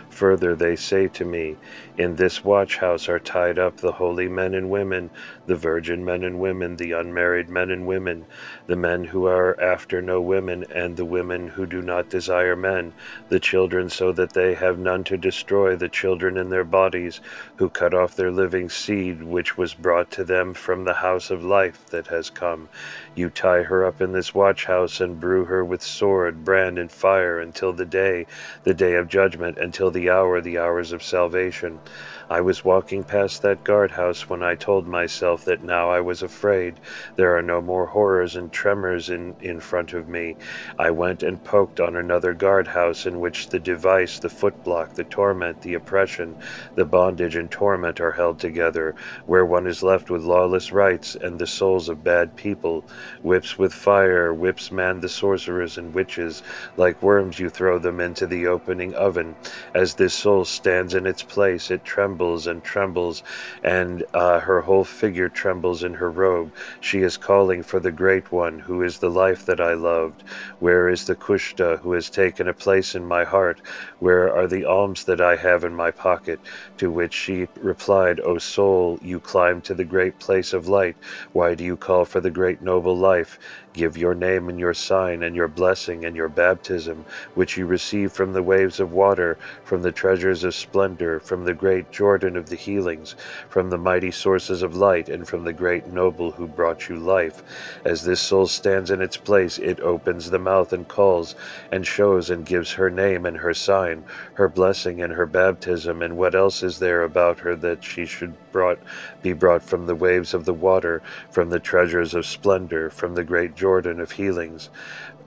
Further, they say to me, In this watch house are tied up the holy men and women, the virgin men and women, the unmarried men and women, the men who are after no women, and the women who do not desire men, the children so that they have none to destroy, the children in their bodies, who cut off their living seed, which was brought to them from the house of life that has come. You tie her up in this watch house and brew her with sword, brand, and fire until the day of judgment, until the hours of salvation. I was walking past that guardhouse when I told myself that now I was afraid. There are no more horrors and tremors in front of me. I went and poked on another guardhouse in which the device, the footblock, the torment, the oppression, the bondage and torment are held together, where one is left with lawless rites and the souls of bad people. Whips with fire, whips man the sorcerers and witches. Like worms you throw them into the opening oven. As this soul stands in its place, it trembles and trembles, and her whole figure trembles in her robe. She is calling for the Great One, who is the life that I loved. Where is the Kushta, who has taken a place in my heart? Where are the alms that I have in my pocket? To which she replied, O soul, you climb to the great place of light. Why do you call for the great noble life? Give your name and your sign and your blessing and your baptism, which you receive from the waves of water, from the treasures of splendor, from the great Jordan of the healings, from the mighty sources of light, and from the great noble who brought you life. As this soul stands in its place, it opens the mouth and calls, and shows and gives her name and her sign, her blessing and her baptism, and what else is there about her that she should be brought from the waves of the water, from the treasures of splendor, from the great Jordan of healings,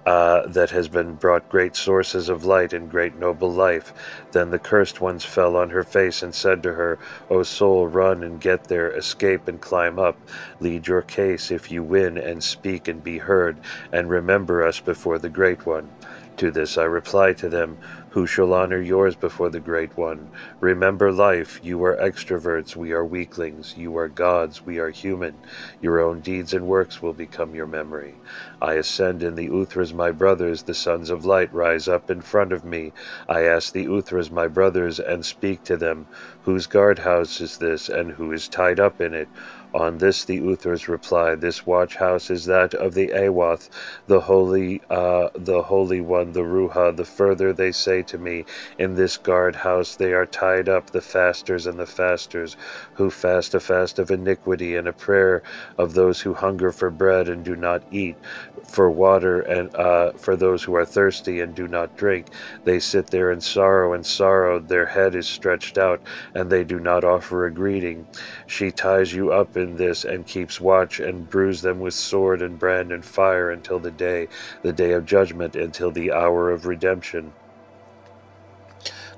that has been brought great sources of light and great noble life. Then the cursed ones fell on her face and said to her, O soul, run and get there, escape and climb up. Lead your case if you win, and speak and be heard, and remember us before the Great One. To this I reply to them, Who shall honor yours before the Great One? Remember life, you are extroverts, we are weaklings, you are gods, we are human. Your own deeds and works will become your memory. I ascend in the Uthras, my brothers, the sons of light rise up in front of me. I ask the Uthras, my brothers, and speak to them, Whose guardhouse is this, and who is tied up in it? On this the Uthras reply, This watch house is that of the Awath, the holy one, the Ruha. The further they say to me, In this guard house they are tied up, the fasters and the fasters, who fast a fast of iniquity, and a prayer of those who hunger for bread and do not eat, for water, and for those who are thirsty and do not drink. They sit there in sorrow and sorrow, their head is stretched out, and they do not offer a greeting. She ties you up in this, and keeps watch, and brews them with sword and brand and fire until the day of judgment, until the hour of redemption.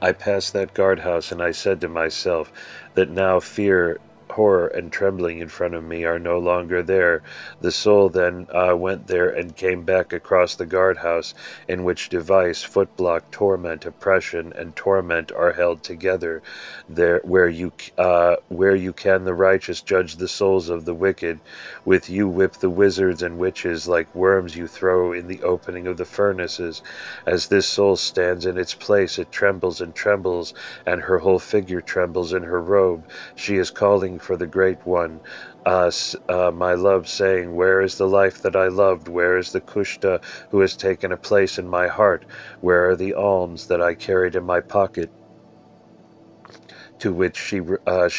I passed that guardhouse, and I said to myself that now fear, horror, and trembling in front of me are no longer there. The soul then went there and came back across the guardhouse, in which device, footblock, torment, oppression, and torment are held together. There, where you can the righteous judge the souls of the wicked. With you whip the wizards and witches, like worms you throw in the opening of the furnaces. As this soul stands in its place, it trembles and trembles, and her whole figure trembles in her robe. She is calling for the Great One, my love, saying, Where is the life that I loved? Where is the Kushta who has taken a place in my heart? Where are the alms that I carried in my pocket? To which she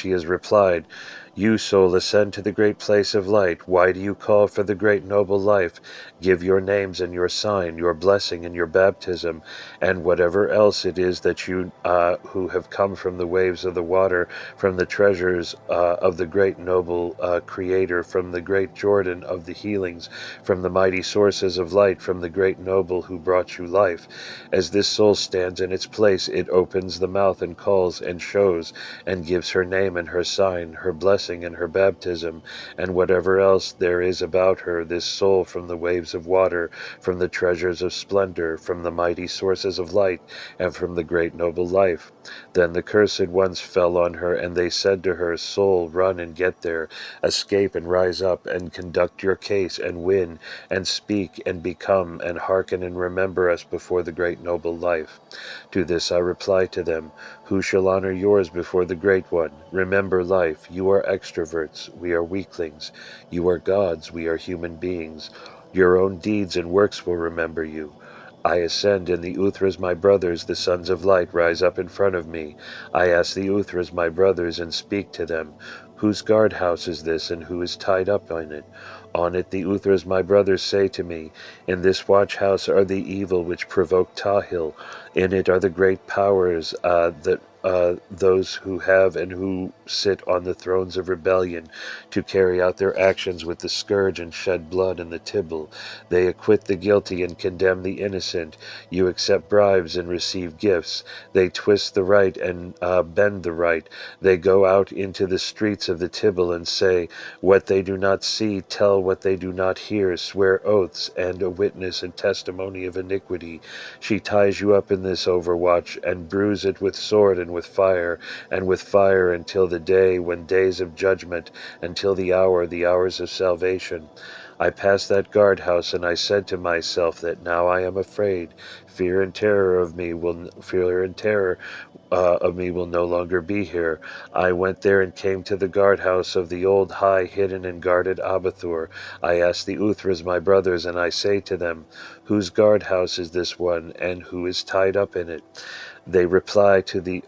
has replied, You, soul, ascend to the great place of light. Why do you call for the great noble life? Give your names and your sign, your blessing and your baptism, and whatever else it is that you who have come from the waves of the water, from the treasures of the great noble Creator, from the great Jordan of the healings, from the mighty sources of light, from the great noble who brought you life. As this soul stands in its place, it opens the mouth and calls and shows and gives her name and her sign, her blessing and her baptism, and whatever else there is about her, this soul, from the waves of water, from the treasures of splendor, from the mighty sources of light, and from the great noble life. Then the cursed ones fell on her, and they said to her, Soul, run and get there, escape and rise up, and conduct your case, and win, and speak, and become, and hearken and remember us before the great noble life. To this I reply to them, Who shall honor yours before the Great One? Remember life, you are extroverts, we are weaklings. You are gods, we are human beings. Your own deeds and works will remember you. I ascend, and the Uthras, my brothers, the sons of light, rise up in front of me. I ask the Uthras, my brothers, and speak to them. Whose guardhouse is this, and who is tied up in it? On it the Uthras, my brothers, say to me, In this watch house are the evil which provoke Tahil. In it are the great powers that those who have and who sit on the thrones of rebellion, to carry out their actions with the scourge and shed blood and the tibble. They acquit the guilty and condemn the innocent. You accept bribes and receive gifts. They twist the right and bend the right. They go out into the streets of the tibble and say what they do not see, tell what they do not hear, swear oaths and a witness and testimony of iniquity. She ties you up in this overwatch and brews it with sword and with fire until the day, when days of judgment, until the hour, the hours of salvation. I passed that guardhouse, and I said to myself that now I am afraid. Fear and terror of me will no longer be here. I went there and came to the guardhouse of the old high hidden and guarded Abathur. I asked the Uthras, my brothers, and I say to them, whose guardhouse is this one, and who is tied up in it? They reply to the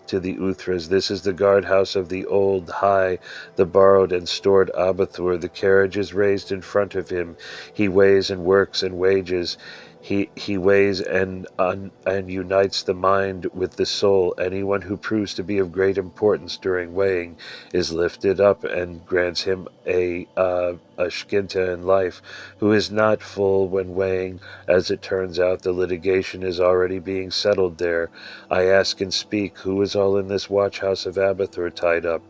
Uthras, this is the guardhouse of the old high, the borrowed and stored Abathur. The carriage is raised in front of him. He weighs and works and wages. He weighs and unites the mind with the soul. Anyone who proves to be of great importance during weighing is lifted up and grants him a shkinta in life. Who is not full when weighing, as it turns out, the litigation is already being settled there. I ask and speak, who is all in this watch house of Abathur tied up?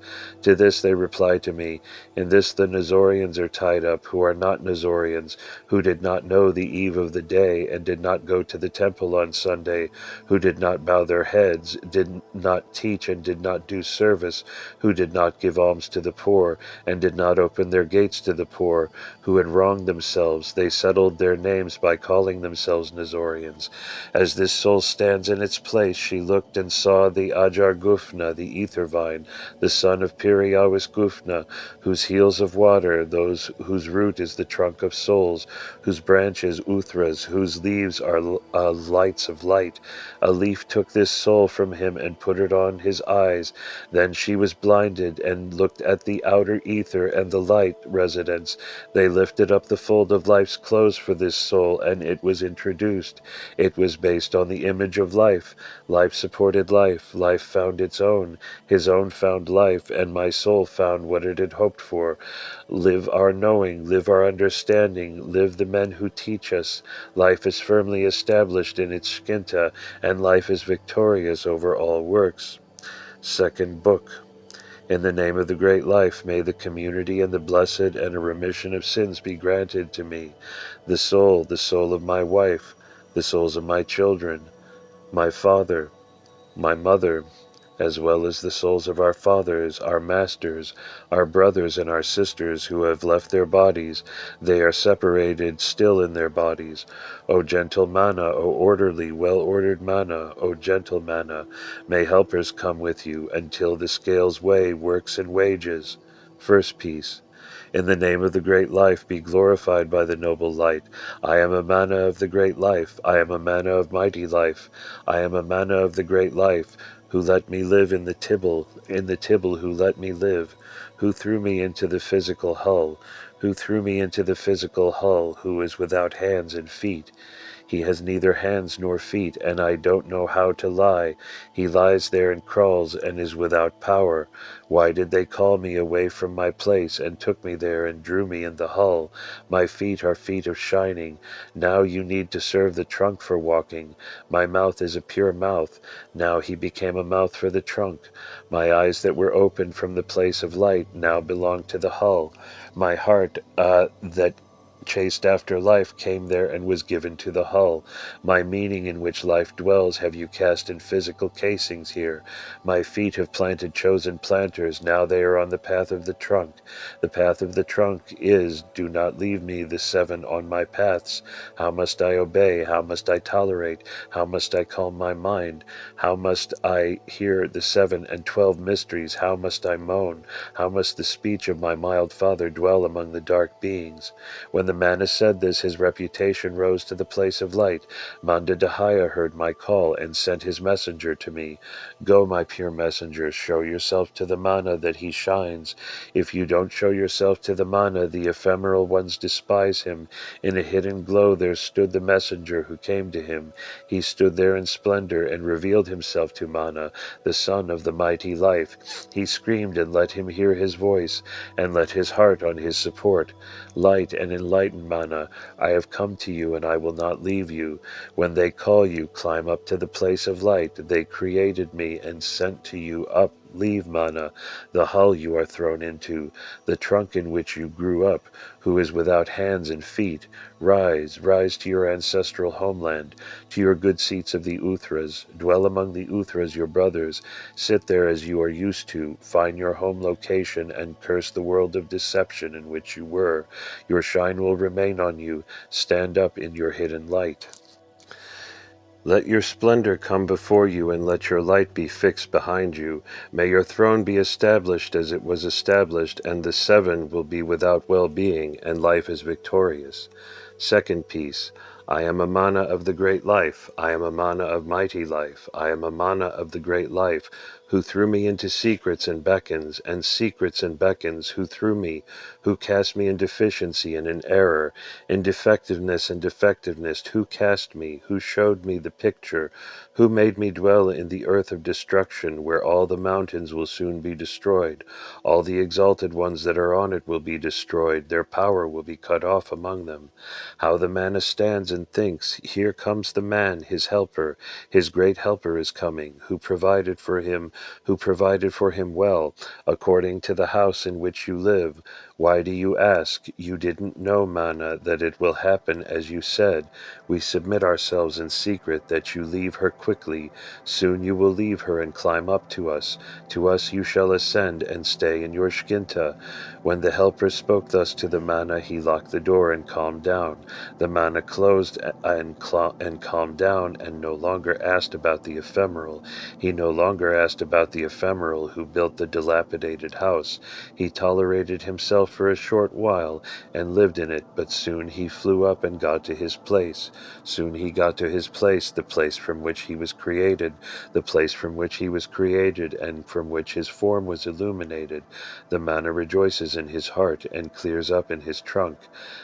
To this they reply to me, in this the Nazorians are tied up, who are not Nazorians, who did not know the eve of the day, and did not go to the temple on Sunday, who did not bow their heads, did not teach and did not do service, who did not give alms to the poor, and did not open their gates to the poor, who had wronged themselves. They settled their names by calling themselves Nazorians. As this soul stands in its place, she looked and saw the Ajar Gufna, the ether vine, the son of Piriawis Gufna, whose heels of water, those whose root is the trunk of souls, whose branches Uthras, whose leaves are lights of light. A leaf took this soul from him and put it on his eyes. Then she was blinded and looked at the outer ether and the light residence. They lifted up the fold of life's clothes for this soul, and it was introduced. It was based on the image of life. Life supported life. Life found its own. His own found life, and my soul found what it had hoped for. Live our knowing, live our understanding, live the men who teach us. Life is firmly established in its shkinta, and life is victorious over all works. Second Book. In the name of the Great Life, may the community and the blessed and a remission of sins be granted to me. The soul of my wife, the souls of my children, my father, my mother, as well as the souls of our fathers, our masters, our brothers and our sisters who have left their bodies. They are separated still in their bodies. O gentle manna, O orderly, well-ordered manna, O gentle manna, may helpers come with you until the scales weigh works and wages. First piece. In the name of the Great Life, be glorified by the noble light. I am a manna of the Great Life. I am a manna of mighty life. I am a manna of the Great Life, who let me live in the tibble who let me live, who threw me into the physical hull, who is without hands and feet. He has neither hands nor feet, and I don't know how to lie. He lies there and crawls and is without power. Why did they call me away from my place and took me there and drew me in the hull? My feet are feet of shining. Now you need to serve the trunk for walking. My mouth is a pure mouth. Now he became a mouth for the trunk. My eyes that were opened from the place of light now belong to the hull. My heart that chased after life came there and was given to the hull. My meaning in which life dwells have you cast in physical casings here. My feet have planted chosen planters, now they are on the path of the trunk. The path of the trunk is, do not leave me the 7 on my paths. How must I obey? How must I tolerate? How must I calm my mind? How must I hear the 7 and 12 mysteries? How must I moan? How must the speech of my mild father dwell among the dark beings? When the the Mana said this, his reputation rose to the place of light. Manda Dahaya heard my call and sent his messenger to me. Go, my pure messenger, show yourself to the Mana that he shines. If you don't show yourself to the Mana, the ephemeral ones despise him. In a hidden glow there stood the messenger who came to him. He stood there in splendor and revealed himself to Mana, the son of the mighty life. He screamed and let him hear his voice, and let his heart on his support. Light and enlightened Mana, I have come to you and I will not leave you. When they call you, climb up to the place of light. They created me and sent to you up. Leave, Mana, the hull you are thrown into, the trunk in which you grew up, who is without hands and feet. Rise, rise to your ancestral homeland, to your good seats of the Uthras. Dwell among the Uthras, your brothers. Sit there as you are used to. Find your home location and curse the world of deception in which you were. Your shine will remain on you. Stand up in your hidden light. Let your splendor come before you, and let your light be fixed behind you. May your throne be established as it was established, and the seven will be without well-being, and life is victorious. Second piece. I am a Mana of the great life. I am a Mana of mighty life. I am a Mana of the great life, who threw me into secrets and beckons, and secrets and beckons, who threw me, who cast me in deficiency and in error, in defectiveness and defectiveness, who cast me, who showed me the picture, who made me dwell in the earth of destruction, where all the mountains will soon be destroyed, all the exalted ones that are on it will be destroyed, their power will be cut off among them. How the Mana stands and thinks, here comes the man, his helper, his great helper is coming, who provided for him well, according to the house in which you live. Why do you ask? You didn't know, Mana, that it will happen as you said. We submit ourselves in secret, that you leave her quickly. Soon you will leave her and climb up to us. To us you shall ascend and stay in your Shkinta. When the helper spoke thus to the Mana, he locked the door and calmed down. The Mana closed and calmed down, and no longer asked about the ephemeral. He no longer asked about the ephemeral who built the dilapidated house. He tolerated himself for a short while and lived in it, but soon he flew up and got to his place. Soon he got to his place, the place from which he was created, the place from which he was created and from which his form was illuminated. The Mana rejoices in his heart and clears up in his trunk.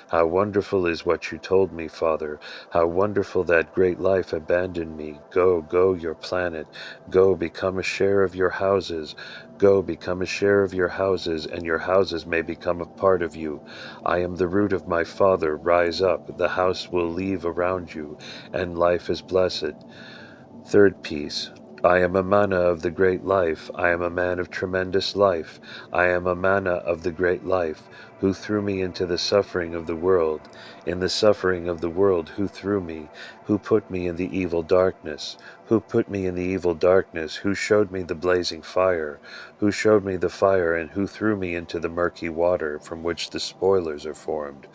How wonderful is what you told me, Father. How wonderful that great life abandoned me. Go, go your planet. Go, become a share of your houses. Go, become a share of your houses, and your houses may become a part of you. I am the root of my Father. Rise up. The house will leave around you, and life is blessed. Third piece. I am a Mana of the great life. I am a man of tremendous life. I am a Mana of the great life, who threw me into the suffering of the world. In the suffering of the world, who threw me, who put me in the evil darkness, who put me in the evil darkness, who showed me the blazing fire, who showed me the fire, and who threw me into the murky water from which the spoilers are formed.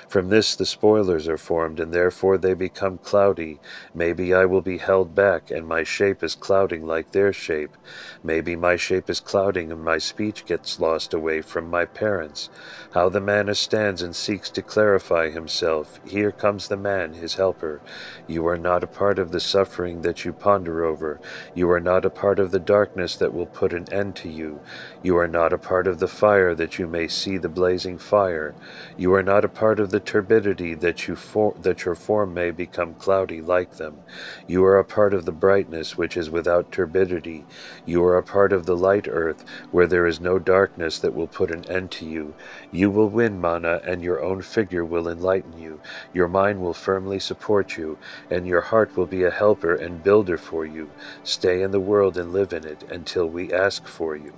From this the spoilers are formed, and therefore they become cloudy. Maybe I will be held back, and my shape is clouding like their shape. Maybe my shape is clouding, and my speech gets lost away from my parents. How the Mana stands and seeks to clarify himself. Here comes the man, his helper. You are not a part of the suffering that you ponder over. You are not a part of the darkness that will put an end to you. You are not a part of the fire that you may see the blazing fire. You are not a part of the turbidity that your form may become cloudy like them. You are a part of the brightness which is without turbidity. You are a part of the light earth, where there is no darkness that will put an end to you. You will win, Mana, and your own figure will enlighten you. Your mind will firmly support you, and your heart will be a helper and builder for you. Stay in the world and live in it until we ask for you.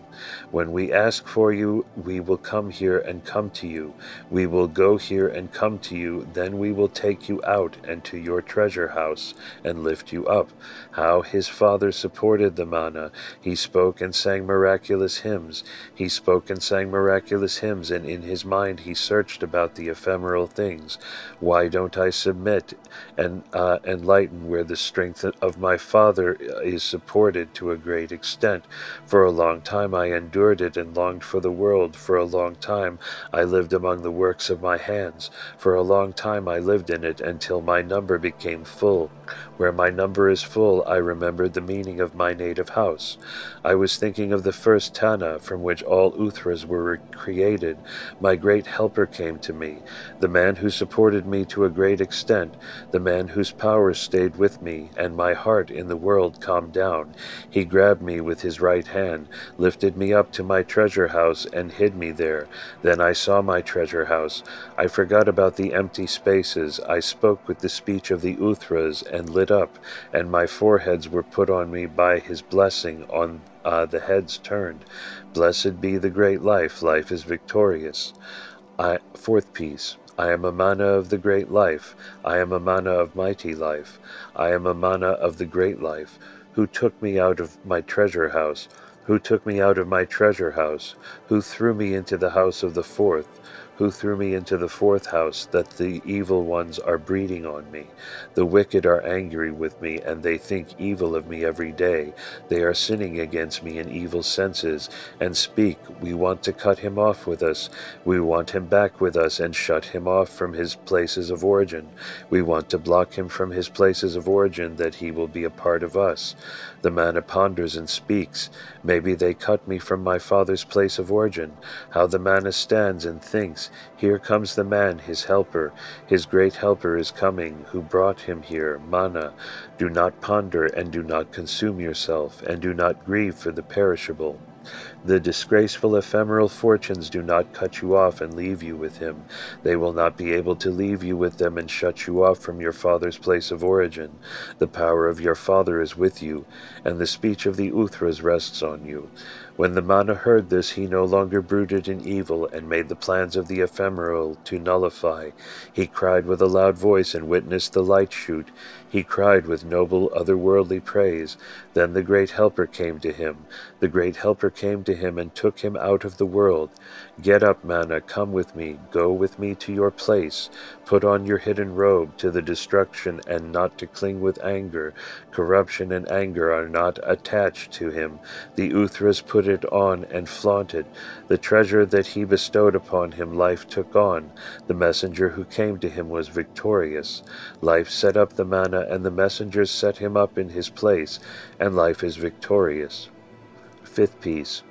When we ask for you, we will come here and come to you. We will go here and come to you. Then we will take you out and to your treasure house and lift you up. How his father supported the Mana. He spoke and sang miraculous hymns. He spoke and sang miraculous hymns, and in his mind he searched about the ephemeral things. Why don't I submit? And enlighten where the strength of my Father is supported to a great extent. For a long time I endured it and longed for the world. For a long time I lived among the works of my hands. For a long time I lived in it until my number became full. Where my number is full, I remembered the meaning of my native house. I was thinking of the first Tana, from which all Uthras were created. My great helper came to me, the man who supported me to a great extent, the man whose power stayed with me, and my heart in the world calmed down. He grabbed me with his right hand, lifted me up to my treasure house, and hid me there. Then I saw my treasure house. I forgot about the empty spaces. I spoke with the speech of the Uthras, and lit up, and my foreheads were put on me by his blessing on the heads turned. Blessed be the great life. Life is victorious. Fourth piece. I am a mana of the great life. I am a mana of mighty life. I am a mana of the great life. Who took me out of my treasure house? Who took me out of my treasure house? Who threw me into the house of the fourth? Who threw me into the fourth house, that the evil ones are breeding on me? The wicked are angry with me, and they think evil of me every day. They are sinning against me in evil senses, and speak, we want to cut him off with us. We want him back with us, and shut him off from his places of origin. We want to block him from his places of origin, that he will be a part of us. The mana ponders and speaks. Maybe they cut me from my father's place of origin. How the mana stands and thinks, here comes the man, his helper. His great helper is coming, who brought him here, mana. Do not ponder, and do not consume yourself, and do not grieve for the perishable. The disgraceful ephemeral fortunes do not cut you off and leave you with him. They will not be able to leave you with them and shut you off from your father's place of origin. The power of your father is with you, and the speech of the Uthras rests on you. When the mana heard this, he no longer brooded in evil and made the plans of the ephemeral to nullify. He cried with a loud voice and witnessed the light shoot. He cried with noble otherworldly praise. Then the great helper came to him. The great helper came to him and took him out of the world. Get up, mana, come with me, go with me to your place. Put on your hidden robe to the destruction, and not to cling with anger. Corruption and anger are not attached to him. The Uthras put it on and flaunted. The treasure that he bestowed upon him life took on. The messenger who came to him was victorious. Life set up the mana, and the messengers set him up in his place, and life is victorious. Fifth piece.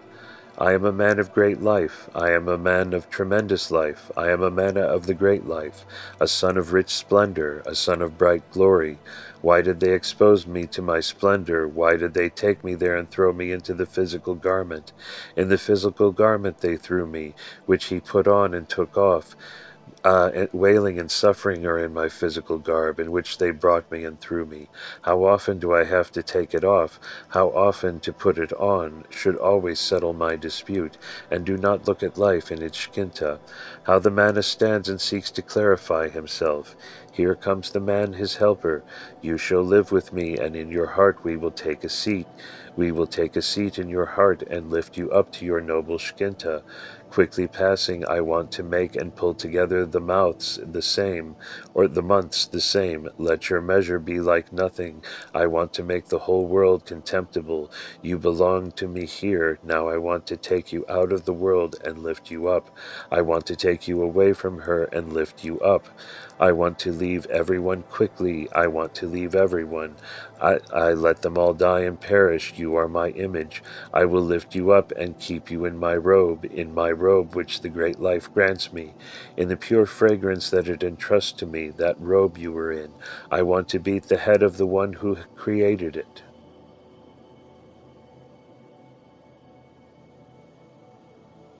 I am a man of great life. I am a man of tremendous life. I am a mana of the great life, a son of rich splendor, a son of bright glory. Why did they expose me to my splendor? Why did they take me there and throw me into the physical garment? In the physical garment they threw me, which he put on and took off. Wailing and suffering are in my physical garb, in which they brought me and threw me. How often do I have to take it off? How often to put it on? Should always settle my dispute, and do not look at life in its shkinta. How the mana stands and seeks to clarify himself. Here comes the man, his helper. You shall live with me, and in your heart we will take a seat. We will take a seat in your heart and lift you up to your noble shkinta. Quickly passing, I want to make and pull together the months the same. Let your measure be like nothing. I want to make the whole world contemptible. You belong to me here. Now I want to take you out of the world and lift you up. I want to take you away from her and lift you up. I want to leave everyone quickly. I want to leave everyone. I let them all die and perish. You are my image. I will lift you up and keep you in my robe which the great life grants me, in the pure fragrance that it entrusts to me, that robe you were in. I want to beat the head of the one who created it.